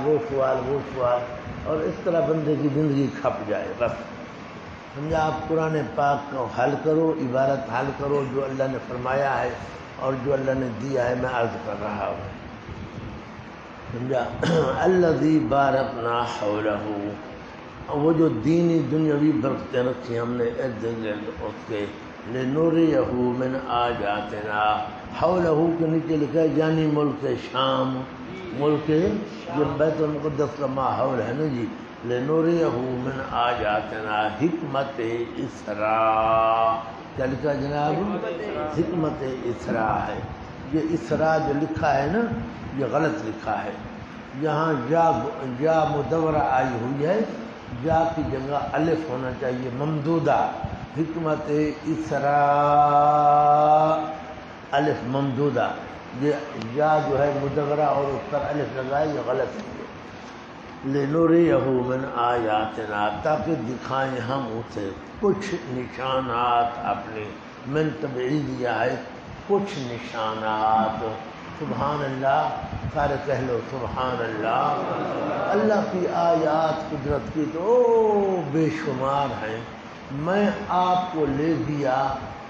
اور اس طرح بندے کی زندگی کھپ جائے بس، سمجھا؟ آپ قرآن پاک کو حل کرو، عبارت حل کرو جو اللہ نے فرمایا ہے اور جو اللہ نے دیا ہے، میں عرض کر رہا ہوں، سمجھا؟ الذی بارکنا حولہ، وہ جو دینی دنیاوی برکتیں رکھی ہم نے ارد گرد اس کے، لنوریہ من آیاتنا، حولہ کے نیچے لکھا ہے یعنی ملک شام، ملک جو بیت المقدس کا ماحول ہے نا جی، لنوریہ من آیاتنا حکمت اسراء، کیا لکھا جناب؟ حکمت اسراء ہے، یہ اسراء جو لکھا ہے نا یہ غلط لکھا ہے، یہاں جا مدورہ آئی ہوئی ہے، جا کی جگہ الف ہونا چاہیے ممدودہ، حکمت اسراء الف ممدودہ، یہ یا جو ہے مدورہ اور اس پر الف لگائے، یہ غلط ہے۔ لنوریہ من آیاتنا، تاکہ دکھائیں ہم اسے کچھ نشانات اپنے، من تبعیض ہے کچھ نشانات، سبحان اللہ، سارے کہہ لو سبحان اللہ، اللہ کی آیات قدرت کی تو بے شمار ہیں، میں آپ کو لے دیا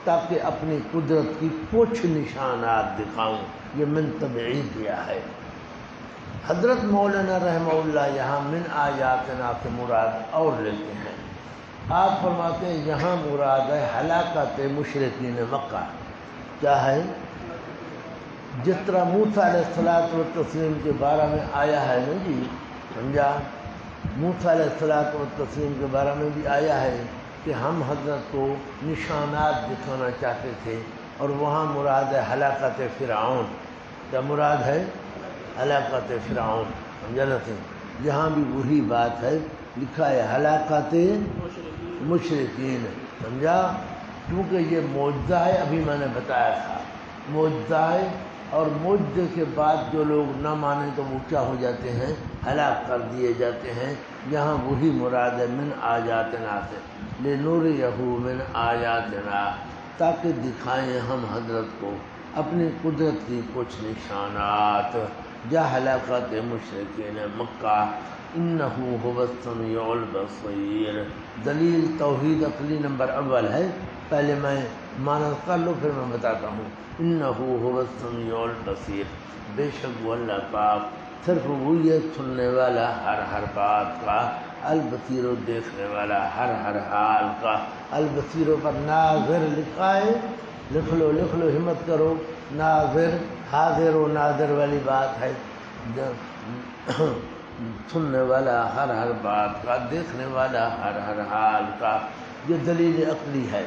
تاکہ اپنی قدرت کی کچھ نشانات دکھاؤں، یہ من تبعیض ہے۔ حضرت مولانا رحمہ اللہ یہاں من آیاتنا سے مراد اور لیتے ہیں، آپ فرماتے ہیں یہاں مراد ہے ہلاکت مشرکین مکہ، کیا ہے؟ جس طرح موسیٰ علیہ الصلوۃ والتسلیم کے بارے میں آیا ہے نا جی، سمجھا؟ موسیٰ علیہ الصلوۃ والتسلیم کے بارے میں بھی آیا ہے کہ ہم حضرت کو نشانات دکھانا چاہتے تھے، اور وہاں مراد ہے ہلاکت فرعون، کیا مراد ہے؟ ہلاکت فرعون، سمجھا نا سی؟ یہاں بھی وہی بات ہے، لکھا ہے ہلاکت مشرکین، سمجھا؟ کیونکہ یہ معجزہ ہے، ابھی میں نے بتایا تھا معجزہ ہے، اور معجزے کے بعد جو لوگ نہ مانیں تو وہ کیا ہو جاتے ہیں؟ ہلاک کر دیے جاتے ہیں۔ یہاں وہی مراد ہے من آیاتنا سے، لنریہ من آیاتنا، تاکہ دکھائیں ہم حضرت کو اپنی قدرت کی کچھ نشانات۔ یا ہلاکت مشرکین مکہ انہ هو السمیع البصیر، دلیل توحید عقلی نمبر اول ہے، پہلے میں معنی کر لو پھر میں بتاتا ہوں۔ انہ هو السمیع البصیر، بے شک وہ اللہ پاک صرف وہی ہے سننے والا ہر بات کا، البصیر دیکھنے والا ہر حال کا۔ البصیر پر ناظر لکھا ہے، لکھ لو ہمت کرو، ناظر حاضر و ناظر والی بات ہے، سننے والا ہر بات کا، دیکھنے والا ہر حال کا۔ یہ دلیل عقلی ہے،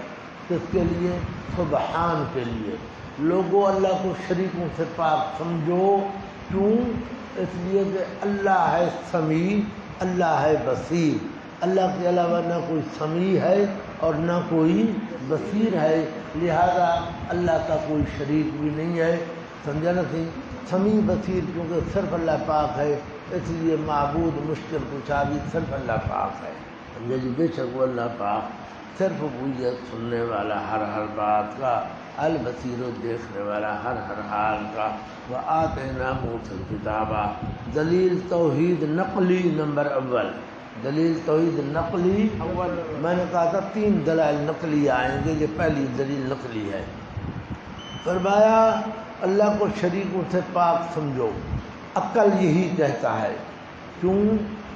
کس کے لیے؟ سبحان کے لیے۔ لوگوں اللہ کو شریکوں سے پاک سمجھو، کیوں؟ اس لیے کہ اللہ ہے سمیع، اللہ ہے بصیر، اللہ کے علاوہ نہ کوئی سمیع ہے اور نہ کوئی بصیر ہے، لہذا اللہ کا کوئی شریک بھی نہیں ہے، سمجھا نا سی؟ سمیع بصیر کیونکہ صرف اللہ پاک ہے، اس لیے معبود مشکل کشا بھی صرف اللہ پاک ہے، سمجھا جی؟ بے شک وہ اللہ پاک صرف وہی ہے سننے والا ہر بات کا، البصیر دیکھنے والا ہر حال کا۔ وآتینا موسیٰ الکتاب، دلیل توحید نقلی نمبر اول، دلیل توحید نقلی اول، میں نے کہا تھا 3 دلائل نقلی آئیں گے، یہ پہلی دلیل نقلی ہے۔ فرمایا اللہ کو شریکوں سے پاک سمجھو، عقل یہی کہتا ہے، کیوں؟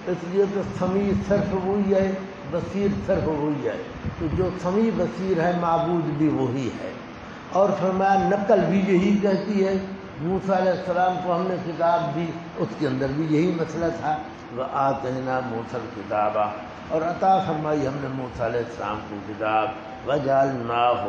اس لیے کہ سمیع صرف وہی ہے، بصیر صرف وہی ہے، تو جو سمیع بصیر ہے معبود بھی وہی ہے۔ اور فرمایا نقل بھی یہی کہتی ہے، موسیٰ علیہ السلام کو ہم نے کتاب دی، اس کے اندر بھی یہی مسئلہ تھا، وآتینا موسیٰ الکتاب، اور عطا فرمائی ہم نے موسیٰ علیہ السلام کو کتاب، وجعلناہ،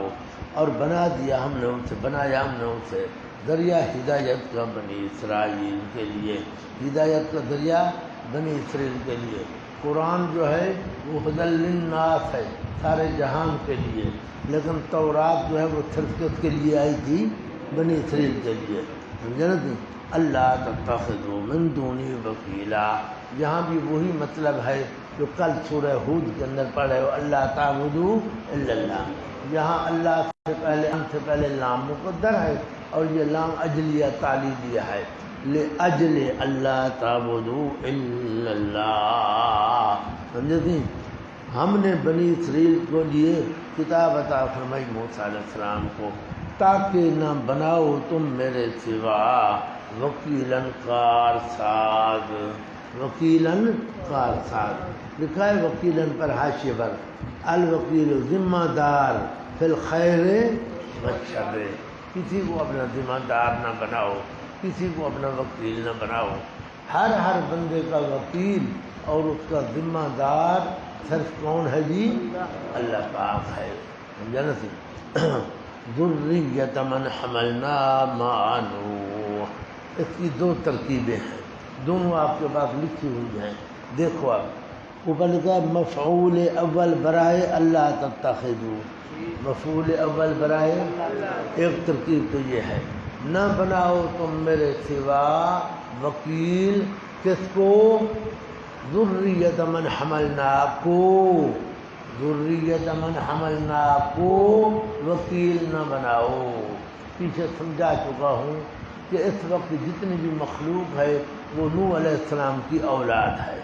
اور بنا دیا ہم نے اسے، بنایا ہم نے اسے ذریعہ ہدایت کا بنی اسرائیل کے لیے، ہدایت کا ذریعہ بنی اسرائیل کے لیے۔ قرآن جو ہے وہ ھدی للناس ہے، سارے جہان کے لیے، لیکن تورات جو ہے وہ صرف کس کے لیے آئی تھی؟ بنی اسرائیل کے لیے، سمجھا نا جی؟ اللہ تتخذوا من دونی وکیلا، یہاں بھی وہی مطلب ہے جو کل سورہ ہود کے اندر پڑھے ہو، اللہ تعبدوا الا اللہ، یہاں اللہ سے پہلے لام مقدر ہے، اور یہ لام اجلیہ تعلیلیہ ہے، لأجل اللہ تعبدوا الا اللہ، سمجھے تھی؟ ہم نے بنی اسرائیل کو لیے کتاب عطا فرمائی موسیٰ علیہ السلام کو، تاکہ نہ بناؤ تم میرے سوا وکیلاً کارساز، وکیلاً کارساز، لکھا ہے وکیلاً پر حاشیے پر، الوکیل ذمہ دار فی الخیر والشر، کسی کو اپنا ذمہ دار نہ بناؤ، کسی کو اپنا وکیل نہ بناؤ، ہر بندے کا وکیل اور اس کا ذمہ دار صرف کون ہے جی؟ اللہ پاک ہے، سمجھا نا سی؟ ذریۃ من حملنا مع نوح، اس کی 2 ترکیبیں ہیں، دونوں آپ کے پاس لکھی ہوئی ہیں، دیکھو آپ اوپر لکھا ہے مفعول اول برائے اللہ تتخذوا، مفعول اول برائے، ایک ترکیب تو یہ ہے نہ بناؤ تم میرے سوا وکیل، کس کو؟ ذریۃ من حملنا کو، ذریۃ من حملنا کو وکیل نہ بناؤ۔ پیچھے سمجھا چکا ہوں کہ اس وقت جتنی بھی مخلوق ہے وہ نوح علیہ السلام کی اولاد ہے،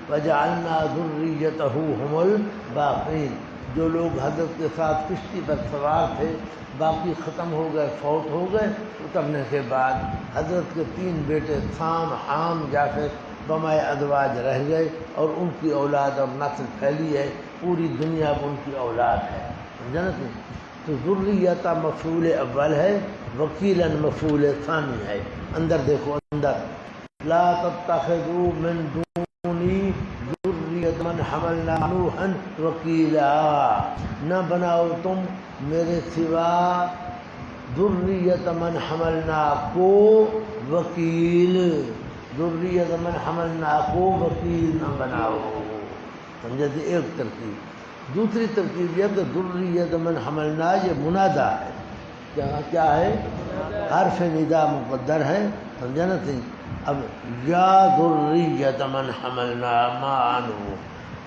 وجعلنا ذریتہ هم الباقین، جو لوگ حضرت کے ساتھ کشتی پر سوار تھے باقی ختم ہو گئے، فوت ہو گئے، اترنے کے بعد حضرت کے 3 بیٹے سام، حام، جافت بمائے ازواج رہ گئے، اور ان کی اولاد اور نسل پھیلی ہے، پوری دنیا میں ان کی اولاد ہے، سمجھا نا؟ تو ذریۃ مفعول اول ہے، وکیلاً مفعول ثانی ہے۔ اندر دیکھو، اندر لا تتخذوا من دونی ذریۃ من حملنا نوحا وکیلا، نہ بناؤ تم میرے سوا ذریت من حملنا کو وکیل، ذریت من حملنا کو وکیل نہ بناؤ، سمجھے تھے ایک ترکیب۔ دوسری ترکیب یہ کہ ذریت من حملنا یہ منادا ہے، کیا ہے؟ حرف ندا مقدر ہے، سمجھا نا تھی؟ اب یا ذریت من حملنا معانو،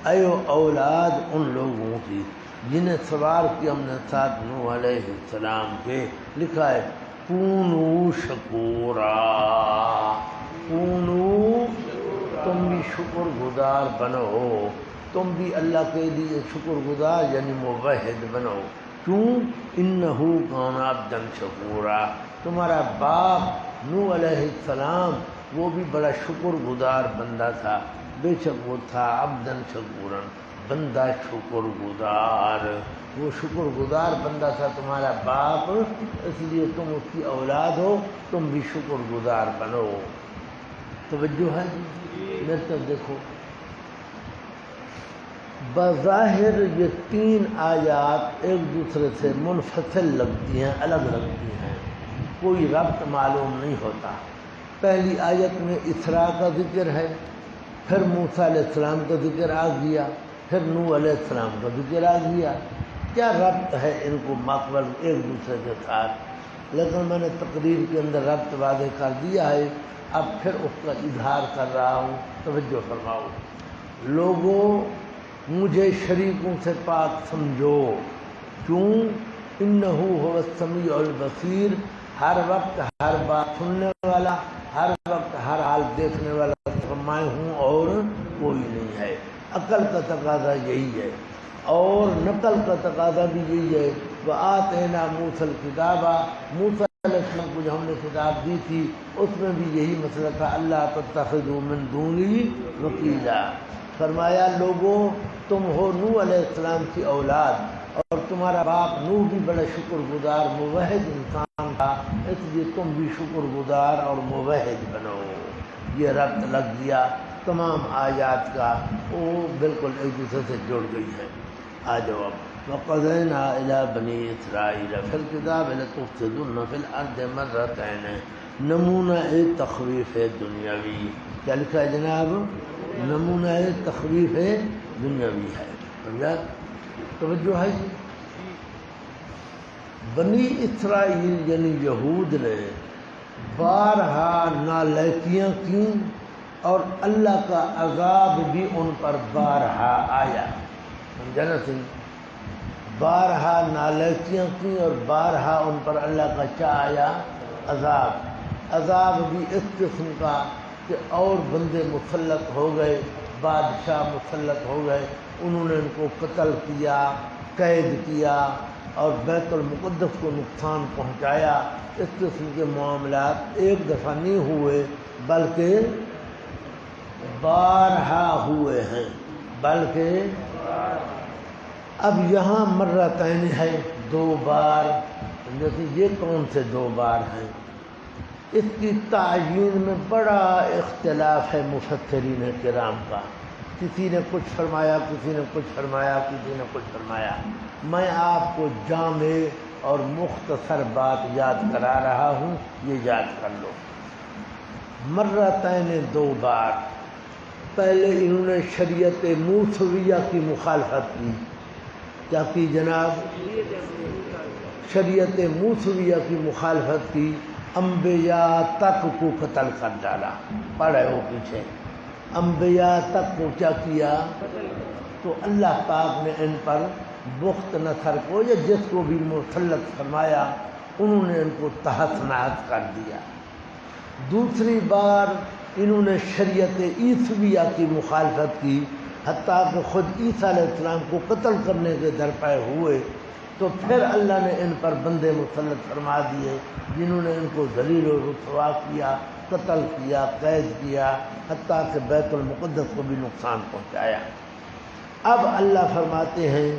اے اولاد ان لوگوں کی جنہیں سوار کیا ہم نے ساتھ نوح علیہ السلام کے، لکھا ہے کونو شکورا، کونو تم بھی شکر گزار بنو، تم بھی اللہ کے لیے شکر گزار یعنی موحد بنو، کیوں؟ انہو کان عبدا شکورا، تمہارا باپ نوح علیہ السلام وہ بھی بڑا شکر گزار بندہ تھا، بے شک وہ تھا عبدا شکورا، بندہ شکر گزار، وہ شکر گزار بندہ تھا تمہارا باپ، اس لیے تم اس کی اولاد ہو، تم بھی شکر گزار بنو۔ توجہ ہے جی؟ میرے طرف دیکھو، بظاہر یہ تین آیات ایک دوسرے سے منفصل لگتی ہیں، الگ لگتی ہیں، کوئی ربط معلوم نہیں ہوتا۔ پہلی آیت میں اسراء کا ذکر ہے، پھر موسیٰ علیہ السلام کا ذکر آ گیا، پھر نوح علیہ السلام کا ذکر آ گیا، کیا ربط ہے ان کو ماقبل ایک دوسرے کے ساتھ؟ لیکن میں نے تقریر کے اندر ربط واضح کر دیا ہے، اب پھر اس کا اظہار کر رہا ہوں، توجہ فرماؤ۔ لوگوں مجھے شریکوں سے پاک سمجھو، کیوں؟ انہو هو السمیع البصیر، ہر وقت ہر بات سننے والا، ہر وقت ہر حال دیکھنے والا میں ہوں اور کوئی نہیں ہے۔ عقل کا تقاضا یہی ہے اور نقل کا تقاضا بھی یہی ہے۔ وآتینا موسیٰ الکتاب، موسیٰ علیہ السلام کو جو ہم نے کتاب دی تھی اس میں بھی یہی مسئلہ تھا، اللہ تتخذوا من دونی وکیلا، فرمایا لوگوں تم ہو نوح علیہ السلام کی اولاد اور تمہارا باپ نوح بھی بڑا شکر گزار موحد انسان تھا، اس لیے تم بھی شکر گزار اور موحد بنو۔ یہ ربط لگ گیا تمام آیات کا، وہ بالکل ایک دوسرے سے جڑ گئی ہے۔ آ جاؤ اب، وَقَضَيْنَا إِلَىٰ بَنِي إِسْرَائِيلَ فِي الْكِتَابِ لَتُفْسِدُنَّ فِي الْأَرْضِ مَرَّتَيْنِ، نمونہ تخویف دنیاوی، کیا لکھا ہے جناب؟ نمونہ تخویف دنیاوی ہے، سمجھا؟ توجہ ہے جی؟ بنی اسرائیل یعنی یہود نے بارہا نالائکیاں کیں اور اللہ کا عذاب بھی ان پر بارہا آیا، سمجھا نا سی؟ بارہا نالائکیاں کیں اور بارہا ان پر اللہ کا کیا آیا؟ عذاب۔ عذاب بھی اس قسم کا کہ اور بندے مسلط ہو گئے، بادشاہ مسلط ہو گئے، انہوں نے ان کو قتل کیا، قید کیا اور بیت المقدس کو نقصان پہنچایا۔ اس قسم کے معاملات ایک دفعہ نہیں ہوئے بلکہ بارہا ہوئے ہیں، بلکہ اب یہاں مرتين ہے، دو بار، جیسے یہ کون سے دو بار ہیں؟ اس کی تعیین میں بڑا اختلاف ہے مفسرین کرام کا، کسی نے کچھ فرمایا، کسی نے کچھ فرمایا، کسی نے کچھ فرمایا۔ میں آپ کو جامع اور مختصر بات یاد کرا رہا ہوں، یہ یاد کر لو۔ مرتين دو بار، پہلے انہوں نے شریعت موسویہ کی مخالفت کی، کیا کی جناب؟ شریعت موسویہ کی مخالفت کی، انبیاء تک کو قتل کر ڈالا، پڑھے ہو پیچھے، انبیاء تک کو کیا کیا؟ تو اللہ پاک نے ان پر بخت نصر کو یا جس کو بھی مسلط فرمایا، انہوں نے ان کو تحت نحت کر دیا۔ دوسری بار انہوں نے شریعت عیسویہ کی مخالفت کی، حتیٰ کہ خود عیسیٰ علیہ السلام کو قتل کرنے کے درپے ہوئے، تو پھر اللہ نے ان پر بندے مسلط فرما دیے جنہوں نے ان کو ذلیل و رسوا کیا، قتل کیا، قید کیا، حتیٰ کہ بیت المقدس کو بھی نقصان پہنچایا۔ اب اللہ فرماتے ہیں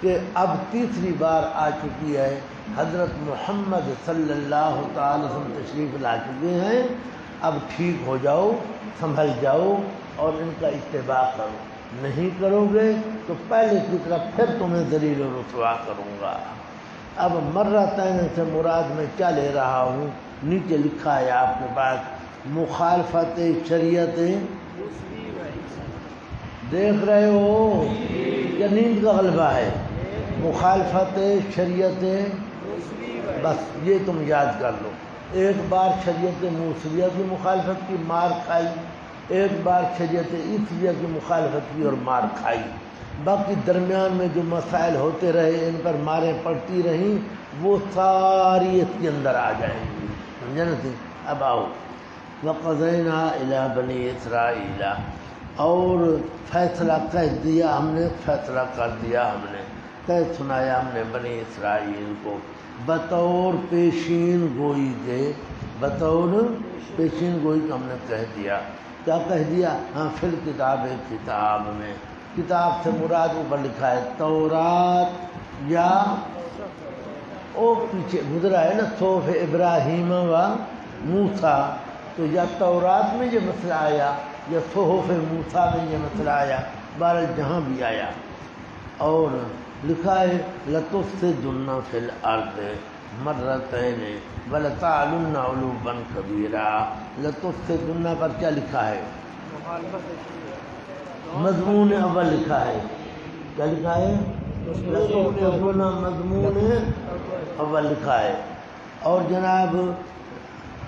کہ اب تیسری بار آ چکی ہے، حضرت محمد صلی اللہ تعالی وسلم تشریف لا چکے ہیں، اب ٹھیک ہو جاؤ، سنبھل جاؤ اور ان کا اتباع کرو، نہیں کرو گے تو پہلے کی طرح پھر تمہیں ذلیل و رسوا کروں گا۔ اب مرتين سے مراد میں کیا لے رہا ہوں؟ نیچے لکھا ہے آپ کے پاس مخالفت شریعت، دیکھ رہے ہو یا نیند کا غلبہ ہے؟ مخالفت شریعت، بس یہ تم یاد کر لو۔ ایک بار شریعت موسویہ کی مخالفت کی، مار کھائی، ایک بار شریعت عیسویہ کی مخالفت کی اور مار کھائی۔ باقی درمیان میں جو مسائل ہوتے رہے ان پر ماریں پڑتی رہیں، وہ ساری اس کے اندر آ جائیں گی، سمجھا نا؟ تھی اب آؤ وَقَضَيْنَا إِلَىٰ بَنِي إِسْرَائِيلَ، اور فیصلہ کہہ دیا ہم نے، فیصلہ کر دیا ہم نے، کہہ سنایا ہم نے بنی اسرائیل کو بطور پیشین گوئی کے، بطور پیشین گوئی کا ہم نے کہہ دیا۔ کیا کہہ دیا؟ ہاں فی الکتاب، کتاب میں، کتاب سے مراد اوپر لکھا ہے تورات، یا او پیچھے گزرا ہے نا صحف ابراہیم و موسیٰ، تو یا تورات میں یہ مسئلہ آیا یا صحف موسیٰ میں یہ مسئلہ آیا، بہرحال جہاں بھی آیا۔ اور لکھا ہے لَتُفْسِدُنَّ فِي الْأَرْضِ مَرَّتَيْنِ وَلَتَعْلُنَّ عُلُوًّا كَبِيرًا۔ لَتُفْسِدُنَّ پر کیا لکھا ہے؟ مضمون اول لکھا ہے، کیا لکھا ہے؟ لَتُفْسِدُنَّ مضمون اول لکھا ہے، اور جناب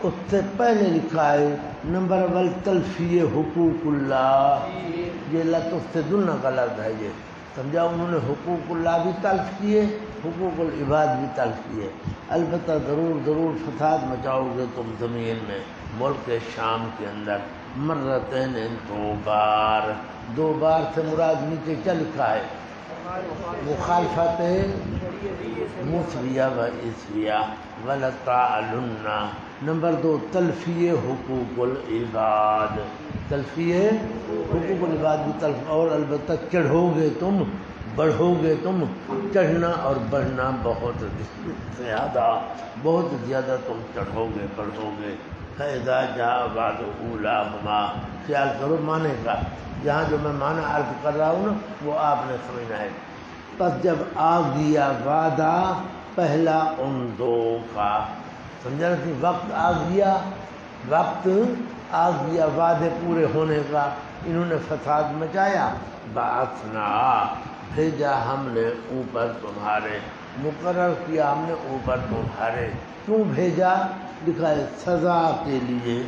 اس سے پہلے لکھا ہے نمبر اول تلفی حقوق اللہ۔ یہ لَتُفْسِدُنَّ کا لفظ ہے، یہ سمجھا؟ انہوں نے حقوق اللہ بھی تلف کیے، حقوق العباد بھی تلف کیے۔ البتہ ضرور فساد مچاؤ گے تم زمین میں، ملک شام کے اندر، مرتين، دو بار سے مراد نیچے کیا لکھا ہے؟ مخالفت موسویہ و عیسویہ، وَلَتَعْلُنَّ۔ نمبر 2 تلفی حقوق العباد، تلفی حقوق العباد بھی تلف، اور البتہ چڑھو گے تم، بڑھو گے تم، چڑھنا اور بڑھنا بہت زیادہ تم چڑھو گے بڑھو گے۔ فَإِذَا جَاءَ وَعْدُ أُولَاهُمَا، خیال کرو معنی کا، جہاں جو میں معنی عرض کر رہا ہوں نا وہ آپ نے سمجھنا ہے۔ پس جب آ گیا وعدہ پہلا ان دو کا، سمجھا نا؟ وقت آ گیا، وقت آ گیا وعدے پورے ہونے کا، انہوں نے فساد مچایا، بعثنا، بھیجا ہم نے اوپر تمہارے، مقرر کیا ہم نے اوپر تمہارے۔ کیوں بھیجا؟ لکھا ہے سزا کے لیے۔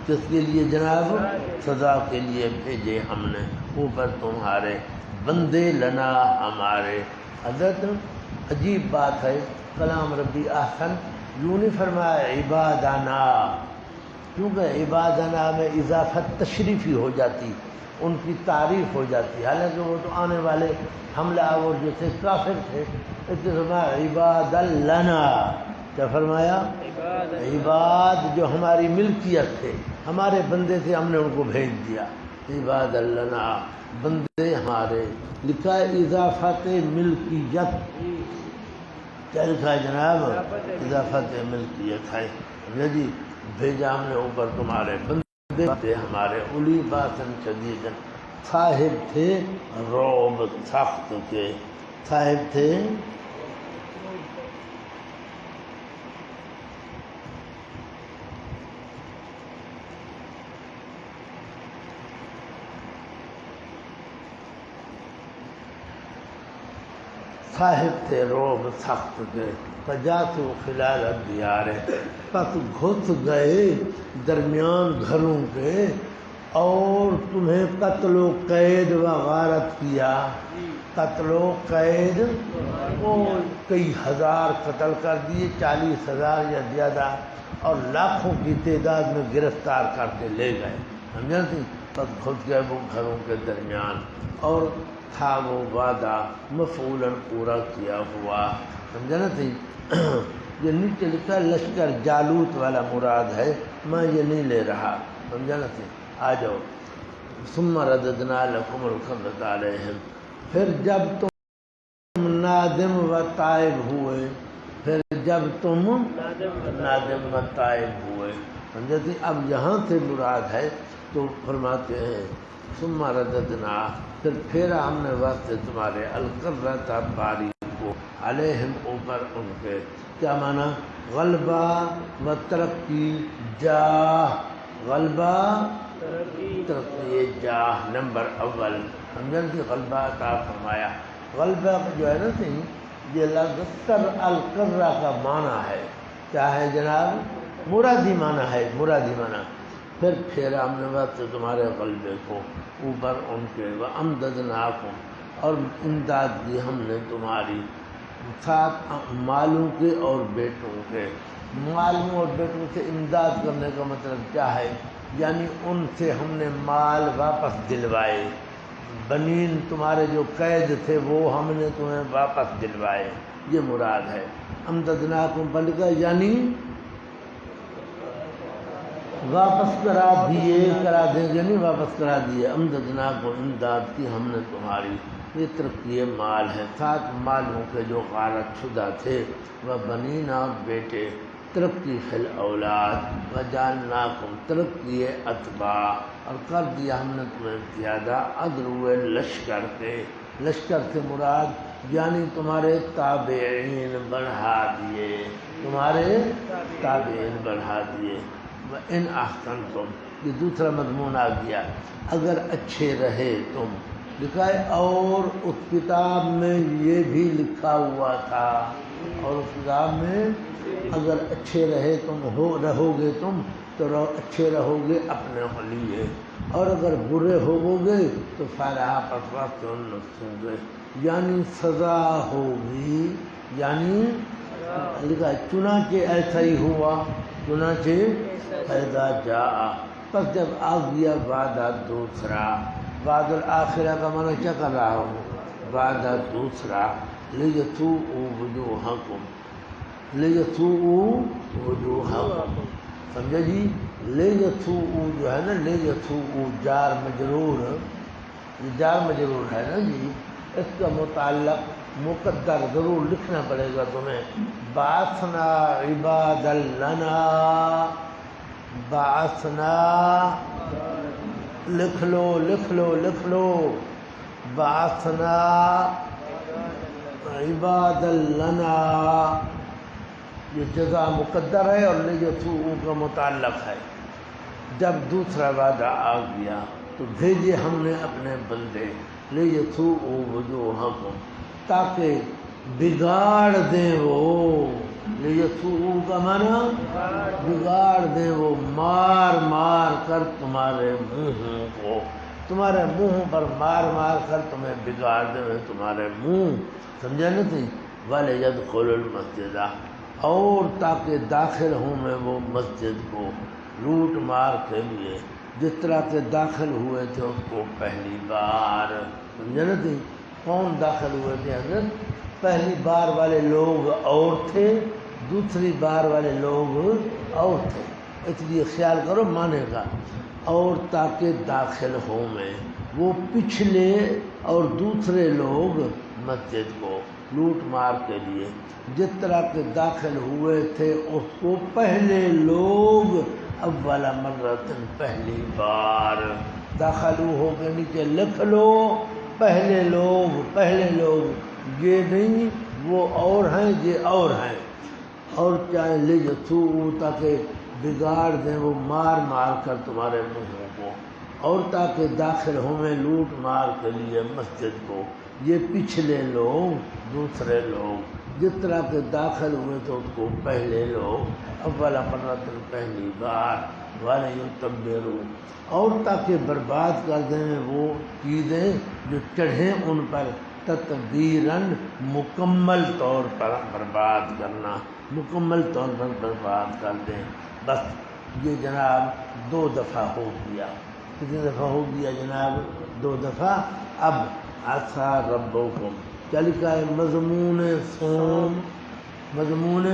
کس کے لیے جناب؟ سزا کے لیے بھیجے ہم نے اوپر تمہارے، بندے لنا ہمارے۔ حضرت عجیب بات ہے، کلام ربی احسن، یوں نہیں فرمایا عبادنا، کیونکہ عبادنا میں اضافت تشریفی ہو جاتی، ان کی تعریف ہو جاتی، حالانکہ وہ تو آنے والے حملہ آور جو تھے کافر تھے۔ اس نے فرمایا عباد لنا، کیا فرمایا؟ عباد جو ہماری ملکیت تھے، ہمارے بندے تھے، ہم نے ان کو بھیج دیا۔ عباد لنا، بندے ہمارے۔ لکھا ہے اضافت ملکیت، کیا لکھا ہے جناب؟ اضافت ملکیت ہے جی۔ بھیجا ہم نے اوپر تمہارے، بندے تھے ہمارے، اولی باسن شدید، صاحب تھے رعب سخت کے، صاحب تھے رعب سخت کے، فجاسوا خلال الدیار، پس گھس گئے درمیان گھروں کے، اور تمہیں قتل و قید و غارت کیا۔ قتل و قید، وہ کئی ہزار قتل کر دیے، 40,000 یا زیادہ، اور لاکھوں کی تعداد میں گرفتار کر کے لے گئے، سمجھا تھی؟ پس گھس گئے وہ گھروں کے درمیان، اور تھا وہ وعدہ مفعولاً پورا کیا ہوا، سمجھا نا تھی؟ یہ نیچے لکھا لشکر جالوت والا مراد ہے، میں یہ نہیں لے رہا، سمجھا نا تھی؟ آ جاؤ۔ ثم رددنا لکم الکرۃ علیہم، پھر جب تم نادم و تائب ہوئے، پھر جب تم نادم و تائب ہوئے، سمجھا تھی؟ اب یہاں سے مراد ہے تو فرماتے ہیں ثم رددنا، پھر پھیرا ہم نے واسطے تمہارے الکرۃ باری کو علیہم اوپر ان کے. کیا معنی؟ غلبہ و ترقی، جاہ، غلبہ ترقی جاہ نمبر اول. سمجھن کہ غلبہ عطا فرمایا. غلبہ جو ہے نا صحیح، یہ لفظ تر القرہ کا معنی ہے. کیا ہے جناب؟ مرادی معنی ہے، مرادی معنی. پھر پھیرا ہم نے وقت تمہارے غلبے کو اوپر ان کے. وَأَمْدَدْنَاكُمْ، اور امداد دی ہم نے تمہاری ساتھ مالوں کے اور بیٹوں کے. مالوں اور بیٹوں سے امداد کرنے کا مطلب کیا ہے؟ یعنی ان سے ہم نے مال واپس دلوائے. بنین تمہارے جو قید تھے وہ ہم نے تمہیں واپس دلوائے، یہ مراد ہے. امددناکم پڑھ کر یعنی واپس کرا دیے، کرا دیں گے نہیں، واپس کرا دیے. امددناکم امداد کی ہم نے تمہاری. یہ ترقی مال ہے، ساتھ مالوں کے جو غارت شدہ تھے. وہ بنین اور بیٹے. ترقی فی الاولاد. وجعلناکم ترقی اتباع، اور کر دیا ہم نے تمہیں زیادہ ادرو لشکر کے. لشکر سے مراد یعنی تمہارے تابعین بڑھا دیے، تمہارے تابعین بڑھا دیے. ان احسنتم، یہ دوسرا مضمون آ گیا. اگر اچھے رہے تم، لکھا ہے. اور اس کتاب میں یہ بھی لکھا ہوا تھا، اور اس کتاب میں اگر اچھے رہے تم رہو گے تم تو اچھے رہو گے اپنے لیے، اور اگر برے ہوو گے تو فلاح پسوات نفسوں گے، یعنی سزا ہوگی. یعنی لکھا ہے چنانچہ ایسا ہی ہوا. چنانچہ فیضا جاء، پس جب آ گیا وعدہ دوسرا. وعد الآخرہ کا معنی کیا کر رہا ہوں؟ وعدہ دوسرا. لیسوءوا وجوہکم، لیسوءوا وجوہکم. سمجھا جی؟ لیسوءوا جو ہے نا، لیسوءوا جار مجرور، یہ جار مجرور ہے نا جی. اس کا متعلق مقدر ضرور لکھنا پڑے گا تمہیں. بعثنا عبادا لنا، بعثنا، لکھ لو لکھ لو لکھ لو. بعثنا عبادا لنا، یہ جزا مقدر ہے اور لیسوءوا کا متعلق ہے. جب دوسرا وعدہ آ گیا تو بھیجے ہم نے اپنے بندے. لیسوءوا وجوہکم، تاکہ بگاڑ دیں وہ. لیسوءوا کا معنی بگاڑ دیں وہ، مار مار کر تمہارے منہوں کو، تمہارے منہ پر مار مار کر تمہیں بگاڑ دیں تمہارے منہ. سمجھا نہیں؟ وَلِيَدْخُلُوا الْمَسْجِدَ، اور تاکہ داخل ہوں میں وہ مسجد کو لوٹ مار کے لیے، جس طرح کے داخل ہوئے تھے اس کو پہلی بار. سمجھا نہیں؟ کون داخل ہوئے تھے حضرت؟ پہلی بار والے لوگ اور تھے، دوسری بار والے لوگ اور تھے. اس لیے خیال کرو مانے گا. اور تاکہ داخل ہوں میں وہ پچھلے اور دوسرے لوگ مسجد کو لوٹ مار کے لیے، جس طرح کے داخل ہوئے تھے اس کو پہلے لوگ. اول مرۃ، پہلی بار. داخلو ہو کے نیچے لکھ لو پہلے لوگ، پہلے لوگ، یہ نہیں وہ اور ہیں یہ اور ہیں. اور چاہے لیسوءوا، تاکہ بگاڑ دیں وہ مار مار کر تمہارے منہوں کو، اور تاکہ داخل ہوں میں لوٹ مار کے لیے مسجد کو. یہ پچھلے لوگ، دوسرے لوگ، جس طرح کے داخل ہوئے تھے اس کو پہلے لوگ. اول مرۃ، پہلی بار. وَلِيُتَبِّرُوا، اور تاکہ برباد کر دیں وہ چیزیں جو چڑھیں ان پر. تتبیراً، مکمل طور پر برباد کرنا، مکمل طور پر برباد کر دیں. بس یہ جناب 2 دفعہ ہو گیا. کتنی دفعہ ہو گیا جناب؟ 2 دفعہ. اب عسیٰ ربکم، کیا لکھا ہے؟ مضمون صوم، مضمون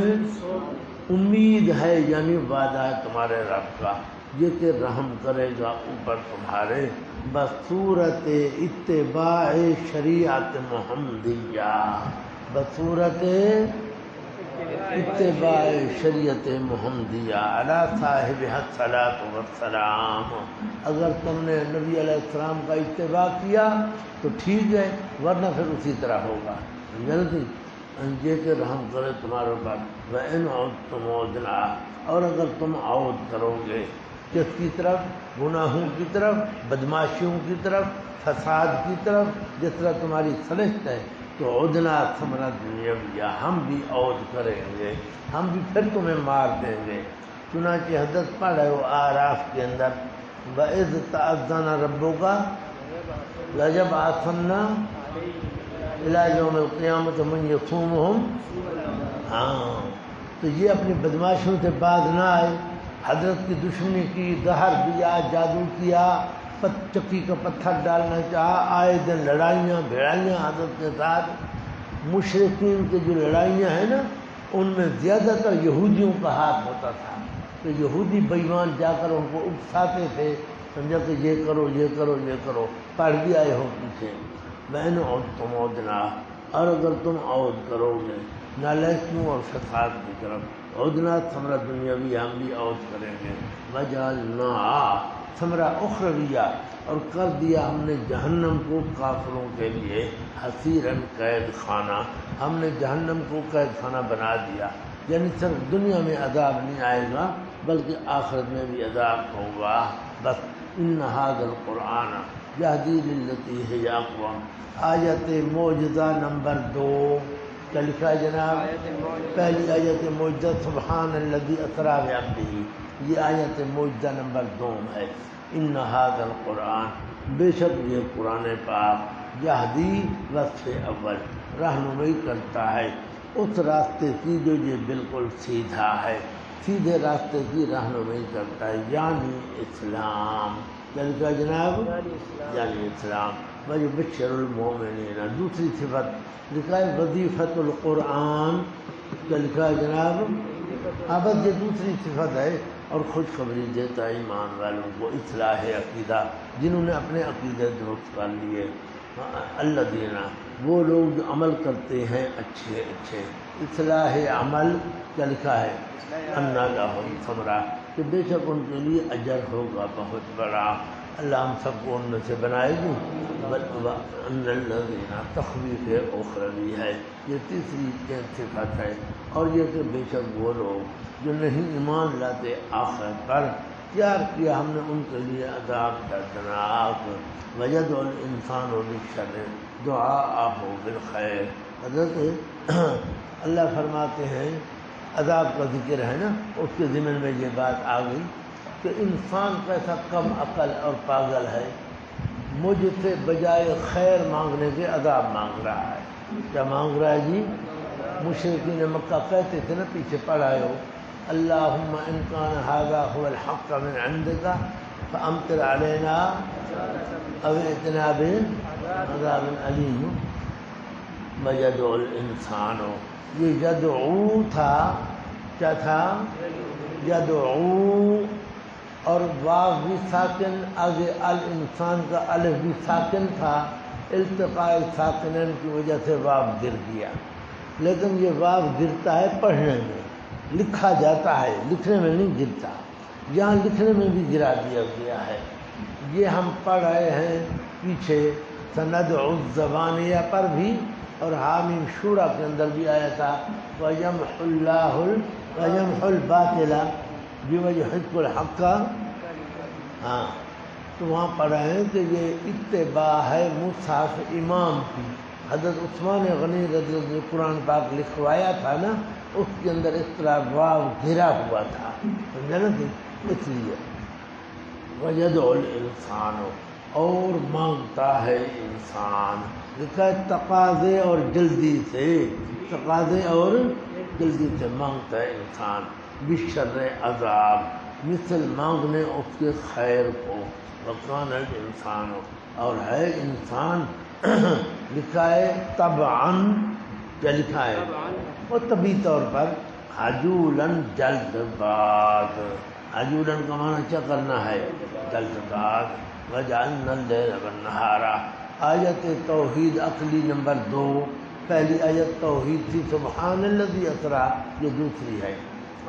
امید ہے، یعنی وعدہ ہے تمہارے رب کا یہ کہ رحم کرے گا اوپر تمہارے. بصورت اتباع شریعت محمدیہ، بصورت اتباع شریعت محمدیہ علی صاحبہ الصلاۃ والسلام. اگر تم نے نبی علیہ السلام کا اتباع کیا تو ٹھیک ہے، ورنہ پھر اسی طرح ہوگا. جلدی یہ کہ رحم کرے تمہارے اوپر، وَإِنْ عُدْتُمْ عُدْنَا، اور اگر تم عود کرو گے کس کی طرف؟ گناہوں کی طرف، بدماشیوں کی طرف، فساد کی طرف، جس طرح تمہاری سرشت ہے، تو عدنا ثمرہ دنیاویہ، ہم بھی عود کریں گے، ہم بھی پھر تمہیں مار دیں گے۔ چنانچہ حدیث پڑھ رہے ہو آراف کے اندر، وَإِذْ تَأَذَّنَ رَبُّكَ لَيَبْعَثَنَّ إِلَىٰ يَوْمِ الْقِيَامَةِ مَن يَصُومُهُمْ۔ ہاں تو یہ اپنی بدماشیوں سے باز نہ آئے، حضرت کی دشمنی کی، زہر دیا، جادو کیا، چکی کا پتھر ڈالنا چاہا، آئے دن لڑائیاں بھیڑائیاں حضرت کے ساتھ۔ مشرکین کی جو لڑائیاں ہیں نا، ان میں زیادہ تر یہودیوں کا ہاتھ ہوتا تھا، کہ یہودی بے ایمان جا کر ان کو اکساتے تھے، سمجھا کہ یہ کرو یہ کرو یہ کرو، پڑھ بھی آئے ہو پیچھے، وَإِنْ عُدْتُمْ عُدْنَا، اور اگر تم عود کرو گے نالائکیوں اور فساد کی طرف، عدنا ثمرہ دنیاوی، ہم بھی عود کریں گے، وَجَعَلْنَا ثمرہ اخرویہ، اور کر دیا ہم نے جہنم کو کافروں کے لیے حصیراً قید خانہ، ہم نے جہنم کو قید خانہ بنا دیا، یعنی صرف دنیا میں عذاب نہیں آئے گا بلکہ آخرت میں بھی عذاب ہوگا۔ بس ان ھذا القرآن یہدی للتی ہی اقوم، آیت معجزہ نمبر 2 کیا لکھا ہے جناب؟ پہلی آیت معجزہ سبحان الذی اسریٰ بعبدہ، یہ آیت معجزہ نمبر 2 ہے۔ ان ھذا القرآن، بے شک یہ قرآن پاک، یہدی وصف اول، رہنمائی کرتا ہے اس راستے کی جو یہ بالکل سیدھا ہے، سیدھے راستے کی رہنمائی کرتا ہے، یعنی اسلام۔ کیا لکھا ہے جناب؟ یعنی اسلام۔ وَيُبَشِّرُ الْمُؤْمِنِينَ، دوسری صفت لکھا ہے وظیفۃ القرآن، کیا لکھا ہے جناب؟ بس یہ دوسری صفت ہے، اور خوشخبری دیتا ہے ایمان والوں کو، اصلاح عقیدہ، جنہوں نے اپنے عقیدے درست کر لیے، الذین، وہ لوگ جو عمل کرتے ہیں اچھے اچھے، اصلاح عمل، کیا لکھا ہے؟ ان لہم ثمرہ، کہ بے شک ان کے لیے اجر ہوگا بہت بڑا، اللہ ہم سب کو ان میں سے بنائے گی۔ ان الذین، تخویف اخروی ہے، یہ تیسری صفت ہے، اور یہ کہ بے شک وہ لوگ جو نہیں ایمان لاتے آخرت پر، تیار کیا ہم نے ان کے لیے عذاب دردناک۔ وَيَدْعُ الْإِنسَانُ بِالشَّرِّ دُعَاءَهُ بِالْخَيْرِ، حضرت اللہ فرماتے ہیں، عذاب کا ذکر ہے نا، اس کے ضمن میں یہ بات آ گئی کہ انسان کیسا کم عقل اور پاگل ہے، مجھ سے بجائے خیر مانگنے کے عذاب مانگ رہا ہے۔ کیا مانگ رہا ہے جی؟ مشرکین مکہ کہتے تھے نا، پیچھے پڑھائے ہو، اللہم ان کان ھذا ھو الحق من عندک فامطر علینا او ائتنا بعذاب علیم۔ وَيَدْعُ الْإِنسَانُ، یہ یدعو تھا، کیا تھا؟ یدعو، اور واو بھی ساکن، آگے الانسان کا الف بھی ساکن تھا، التقاء ساکنین کی وجہ سے واو گر گیا، لیکن یہ واو گرتا ہے پڑھنے میں، لکھا جاتا ہے، لکھنے میں نہیں گرتا، یہاں لکھنے میں بھی گرا دیا گیا ہے۔ یہ ہم پڑھ رہے ہیں پیچھے سندعو الزبانیہ پر بھی، اور حامیم شورا کے اندر بھی آیا تھا، وَيَمْحُ اللَّهُ وَيَمْحُ الْبَاطِلَ بِوَيُحِقُّ الْحَقَّ۔ ہاں تو وہاں پڑھ رہے ہیں کہ یہ اتباع ہے مصحف امام کی، حضرت عثمان غنی رضی اللہ عنہ قرآن پاک لکھوایا تھا نا، اس کے اندر اس طرح واو گھرا ہوا تھا، سمجھا نا؟ اس لیے وَيَدْعُ الْإِنسَانُ، اور مانگتا ہے انسان، لکھا ہے تقاضے اور جلدی سے، تقاضے اور جلدی سے مانگتا ہے انسان، بِالشَّرِّ عذاب، مثل مانگنے اس کے خیر کو، وَكَانَ الْإِنسَانُ، اور ہے انسان لکھا ہے طبعاً، کیا لکھا ہے؟ اور طبعی طور پر عجولاً، جلد باز، عجولاً کا معنی کیا کرنا ہے؟ جلد باز۔ وَجَعَلْنَا اللَّيْلَ وَالنَّهَارَ، آیت توحید عقلی نمبر 2، پہلی آیت توحید تھی سبحان الذی اسریٰ، یہ دوسری ہے،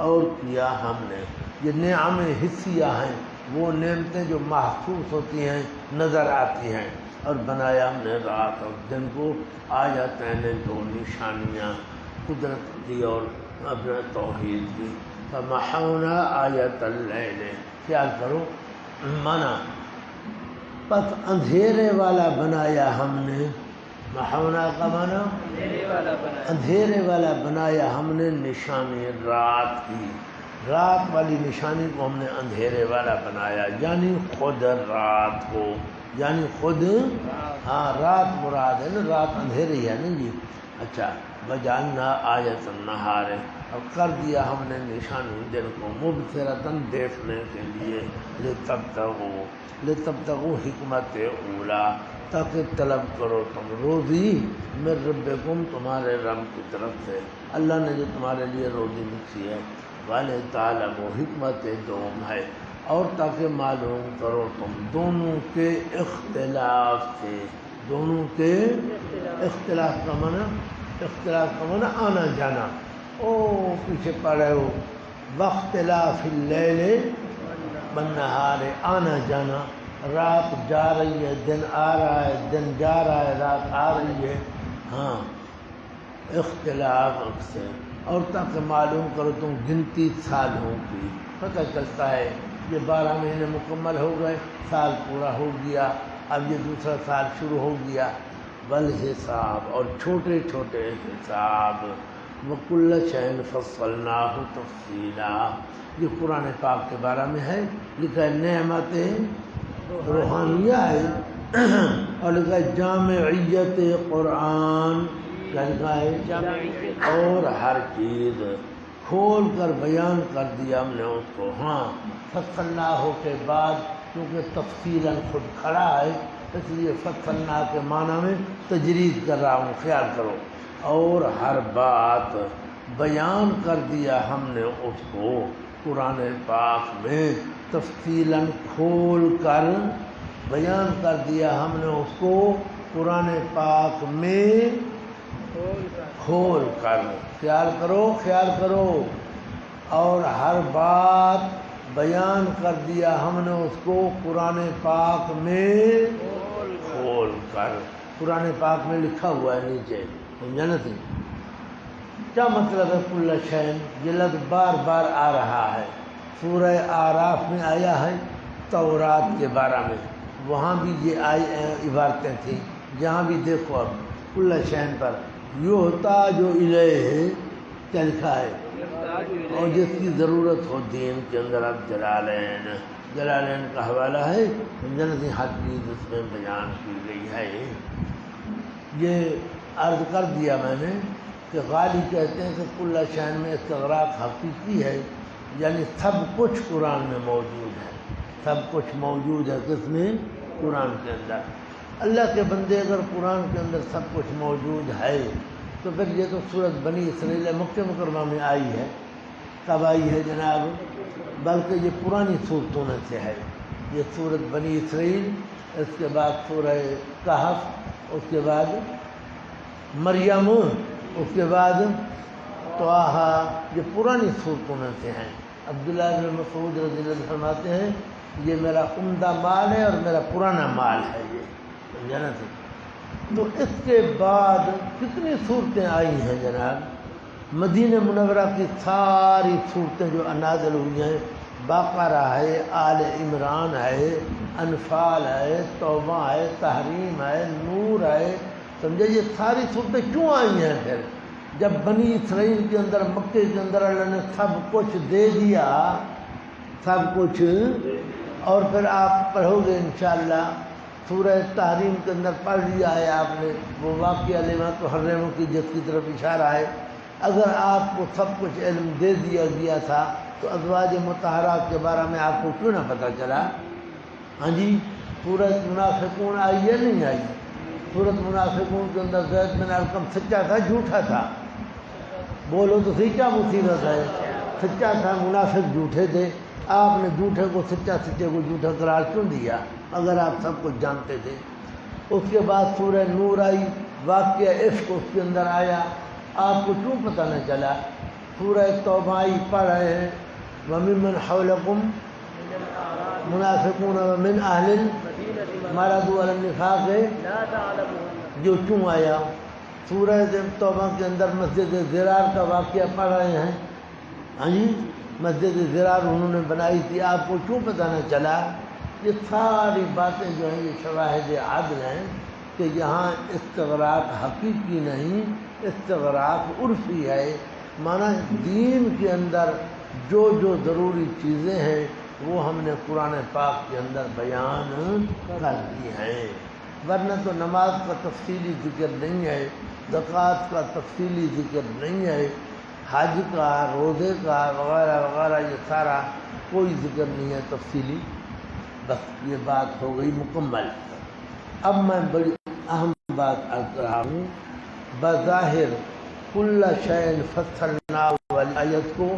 اور کیا ہم نے، یہ نعم حسیہ ہیں، وہ نعمتیں جو محسوس ہوتی ہیں، نظر آتی ہیں، اور بنایا ہم نے رات اور دن کو آیتین دو نشانیاں قدرت کی اور اپنا توحید کی فمحونا آیت اللیل خیال کرو مانا پس اندھیرے والا بنایا ہم نے محونا کا مانا اندھیرے والا بنایا ہم نے نشانی رات کی رات والی نشانی کو ہم نے اندھیرے والا بنایا یعنی خود رات کو یعنی خود ہاں رات مراد ہے نا رات اندھیری ہے نا جی اچھا وجعلنا آیت النہار اور کر دیا ہم نے نشانی دن کو مبصرۃ دیکھنے کے لیے لتبتغوا حکمت اولا تاکہ طلب کرو تم روزی من ربکم تمہارے رب کی طرف سے اللہ نے جو تمہارے لیے روزی لکھی ہے والے تعلم و حکمت دوم ہے اور تاکہ معلوم کرو تم دونوں کے اختلاف سے دونوں کے اختلاف کا معنی آنا جانا او پیچھے پڑے ہو واختلاف اللیل والنہار آنا جانا رات جا رہی ہے دن آ رہا ہے دن جا رہا ہے رات آ رہی ہے ہاں اختلاف سے اور تاکہ معلوم کرو تم گنتی سالوں کی پتہ چلتا ہے یہ 12 مہینے مکمل ہو گئے سال پورا ہو گیا اب یہ دوسرا سال شروع ہو گیا بالحساب اور چھوٹے چھوٹے حساب وکل شیء فصلناہ تفصیلا یہ قرآن پاک کے بارے میں ہے لکھا ہے نعمت روحانیہ ہے اور لکھا ہے جامعیت قرآن کیا لکھا ہے اور ہر چیز کھول کر بیان کر دیا ہم نے اس کو ہاں فصلناہ کے بعد کیونکہ تفصیلاً خود کھڑا ہے اس لیے فصلناہ کے معنی میں تجرید کر رہا ہوں خیال کرو اور ہر بات بیان کر دیا ہم نے اس کو قرآن پاک میں تفصیلاً کھول کر بیان کر دیا ہم نے اس کو قرآن پاک میں کھول کر خیال کرو اور ہر بات بیان کر دیا ہم نے اس کو قرآن پاک میں کھول کر قرآن پاک میں لکھا ہوا ہے نیچے سمجھا نا تھی کیا مطلب ہے کل شیء یہ لفظ بار بار آ رہا ہے سورہ اعراف میں آیا ہے تورات کے بارے میں وہاں بھی یہ عبارتیں تھیں جہاں بھی دیکھو اب کل شیء پر یحتاج الیہ کیا لکھا ہے اور جس کی ضرورت ہو دین کے اندر اب جلالین کا حوالہ ہے جنت حد چیز اس میں بیان کی گئی ہے یہ عرض کر دیا میں نے کہ غالی کہتے ہیں کہ کل شیء میں استغراق حقیقی ہے یعنی سب کچھ قرآن میں موجود ہے سب کچھ موجود ہے کس میں قرآن کے اندر اللہ کے بندے اگر قرآن کے اندر سب کچھ موجود ہے تو پھر یہ تو سورت بنی اسرائیل مکہ مکرمہ میں آئی ہے کب آئی ہے جناب بلکہ یہ پرانی صورتوں میں سے ہے یہ سورت بنی اسرائیل اس کے بعد سورہ کہف اس کے بعد مریم اس کے بعد طٰہٰ یہ پرانی صورتوں میں سے ہیں عبداللہ بن مسعود رضی اللہ عنہ فرماتے ہیں یہ میرا عمدہ مال ہے اور میرا پرانا مال ہے یہ سمجھا نا تو اس کے بعد کتنی صورتیں آئی ہیں جناب مدینہ منورہ کی ساری صورتیں جو نازل ہوئی ہیں بقرہ ہے آل عمران ہے انفال ہے توبہ ہے تحریم ہے نور ہے سمجھے یہ ساری صورتیں کیوں آئی ہیں پھر جب بنی اسرائیل کے اندر مکے کے اندر اللہ نے سب کچھ دے دیا سب کچھ اور پھر آپ پڑھو گے انشاءاللہ سورہ تحریم کے اندر پڑھ لیا ہے آپ نے وہ واقعہ لما تحرموا کی جس کی طرف اشارہ ہے اگر آپ کو سب کچھ علم دے دیا گیا تھا تو ازواج مطہرات کے بارے میں آپ کو کیوں نہ پتہ چلا ہاں جی سورۃ منافقون آئی ہے نہیں آئی سورۃ منافقون کے اندر زید بن ارقم سچا تھا جھوٹا تھا بولو تو صحیح کیا مصیبت ہے سچا تھا منافق جھوٹے تھے آپ نے جھوٹے کو سچا سچے کو جھوٹا قرار کیوں دیا اگر آپ سب کچھ جانتے تھے اس کے بعد سورہ نور آئی واقعہ عشق اس کے اندر آیا آپ کو کیوں پتہ نہ چلا سورہ توبہ پڑھ رہے ہیں وَمِمَّنْ حَوْلَكُمْ منافقون ومن اہل مارادو علی النفاق جو کیوں آیا؟ سورہ توبہ کے اندر مسجد زرار کا واقعہ پڑھ رہے ہیں، ہاں جی، مسجد زرار انہوں نے بنائی تھی، آپ کو کیوں پتہ نہ چلا؟ یہ ساری باتیں جو ہیں یہ شواہد عدل ہیں کہ یہاں استغراق حقیقی نہیں، استغراق عرفی ہے، معنی دین کے اندر جو جو ضروری چیزیں ہیں وہ ہم نے قرآن پاک کے اندر بیان کر دی ہیں، ورنہ تو نماز کا تفصیلی ذکر نہیں ہے، زکوٰۃ کا تفصیلی ذکر نہیں ہے، حج کا، روزے کا وغیرہ وغیرہ یہ سارا کوئی ذکر نہیں ہے تفصیلی۔ بس یہ بات ہو گئی مکمل۔ اب میں بڑی اہم بات عرض رہا ہوں، بظاہر کل شیء فصلناہ والی آیت کو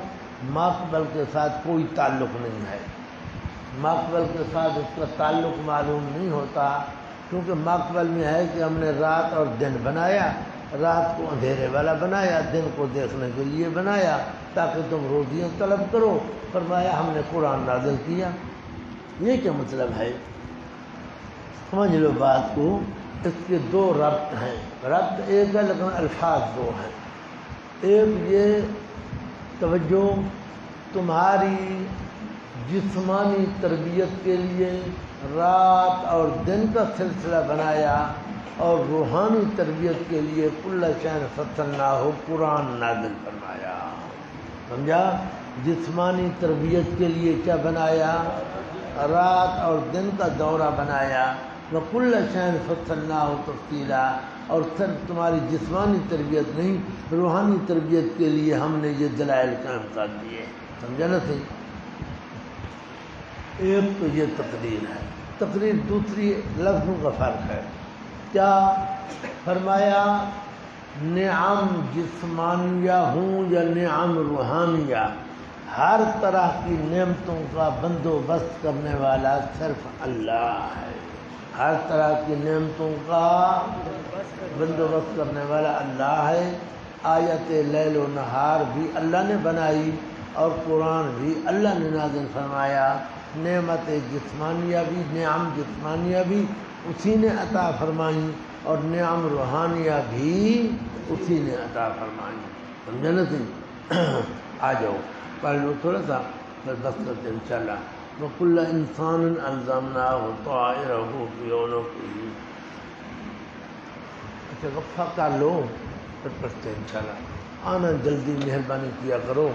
ماقبل کے ساتھ کوئی تعلق نہیں ہے، ماقبل کے ساتھ اس کا تعلق معلوم نہیں ہوتا، کیونکہ ماقبل میں ہے کہ ہم نے رات اور دن بنایا، رات کو اندھیرے والا بنایا، دن کو دیکھنے کے لیے بنایا تاکہ تم روزیاں طلب کرو، فرمایا ہم نے قرآن نازل کیا۔ یہ کیا مطلب ہے؟ سمجھ لو بات کو، اس کے دو ربط ہیں، ربط ایک ہے لیکن الفاظ دو ہیں۔ ایک یہ توجہ، تمہاری جسمانی تربیت کے لیے رات اور دن کا سلسلہ بنایا، اور روحانی تربیت کے لیے کل شیء فصلناہ قرآن نازل فرمایا، سمجھا؟ جسمانی تربیت کے لیے کیا بنایا؟ رات اور دن کا دورہ بنایا، وَكُلَّ شَيْءٍ فَصَّلْنَاهُ تَفْصِيلًا، اور صرف تمہاری جسمانی تربیت نہیں، روحانی تربیت کے لیے ہم نے یہ دلائل قائم کر دیے، سمجھا نا صحیح؟ ایک تو یہ تقریر ہے، تقریر دوسری لفظوں کا فرق ہے۔ کیا فرمایا؟ نعم جسمانیہ ہوں یا نعم روحانیہ، ہر طرح کی نعمتوں کا بندوبست کرنے والا صرف اللہ ہے، ہر طرح کی نعمتوں کا بندوبست کرنے والا اللہ ہے۔ آیت لیل و نہار بھی اللہ نے بنائی اور قرآن بھی اللہ نے نازل فرمایا، نعمت جسمانیہ بھی، نعم جسمانیہ بھی اسی نے عطا فرمائی، اور نعم روحانیہ بھی اسی نے عطا فرمائی، سمجھا نا صحیح؟ آ جاؤ پڑھ لو تھوڑا سا پھر بس کرتے انشاءاللہ۔ وَكُلَّ إِنسَانٍ أَلْزَمْنَاهُ طَائِرَهُ فِي عُنُقِهِ۔ اچھا وقفہ کر لو پھر پڑھتے انشاءاللہ، آنا جلدی، مہربانی کیا کرو۔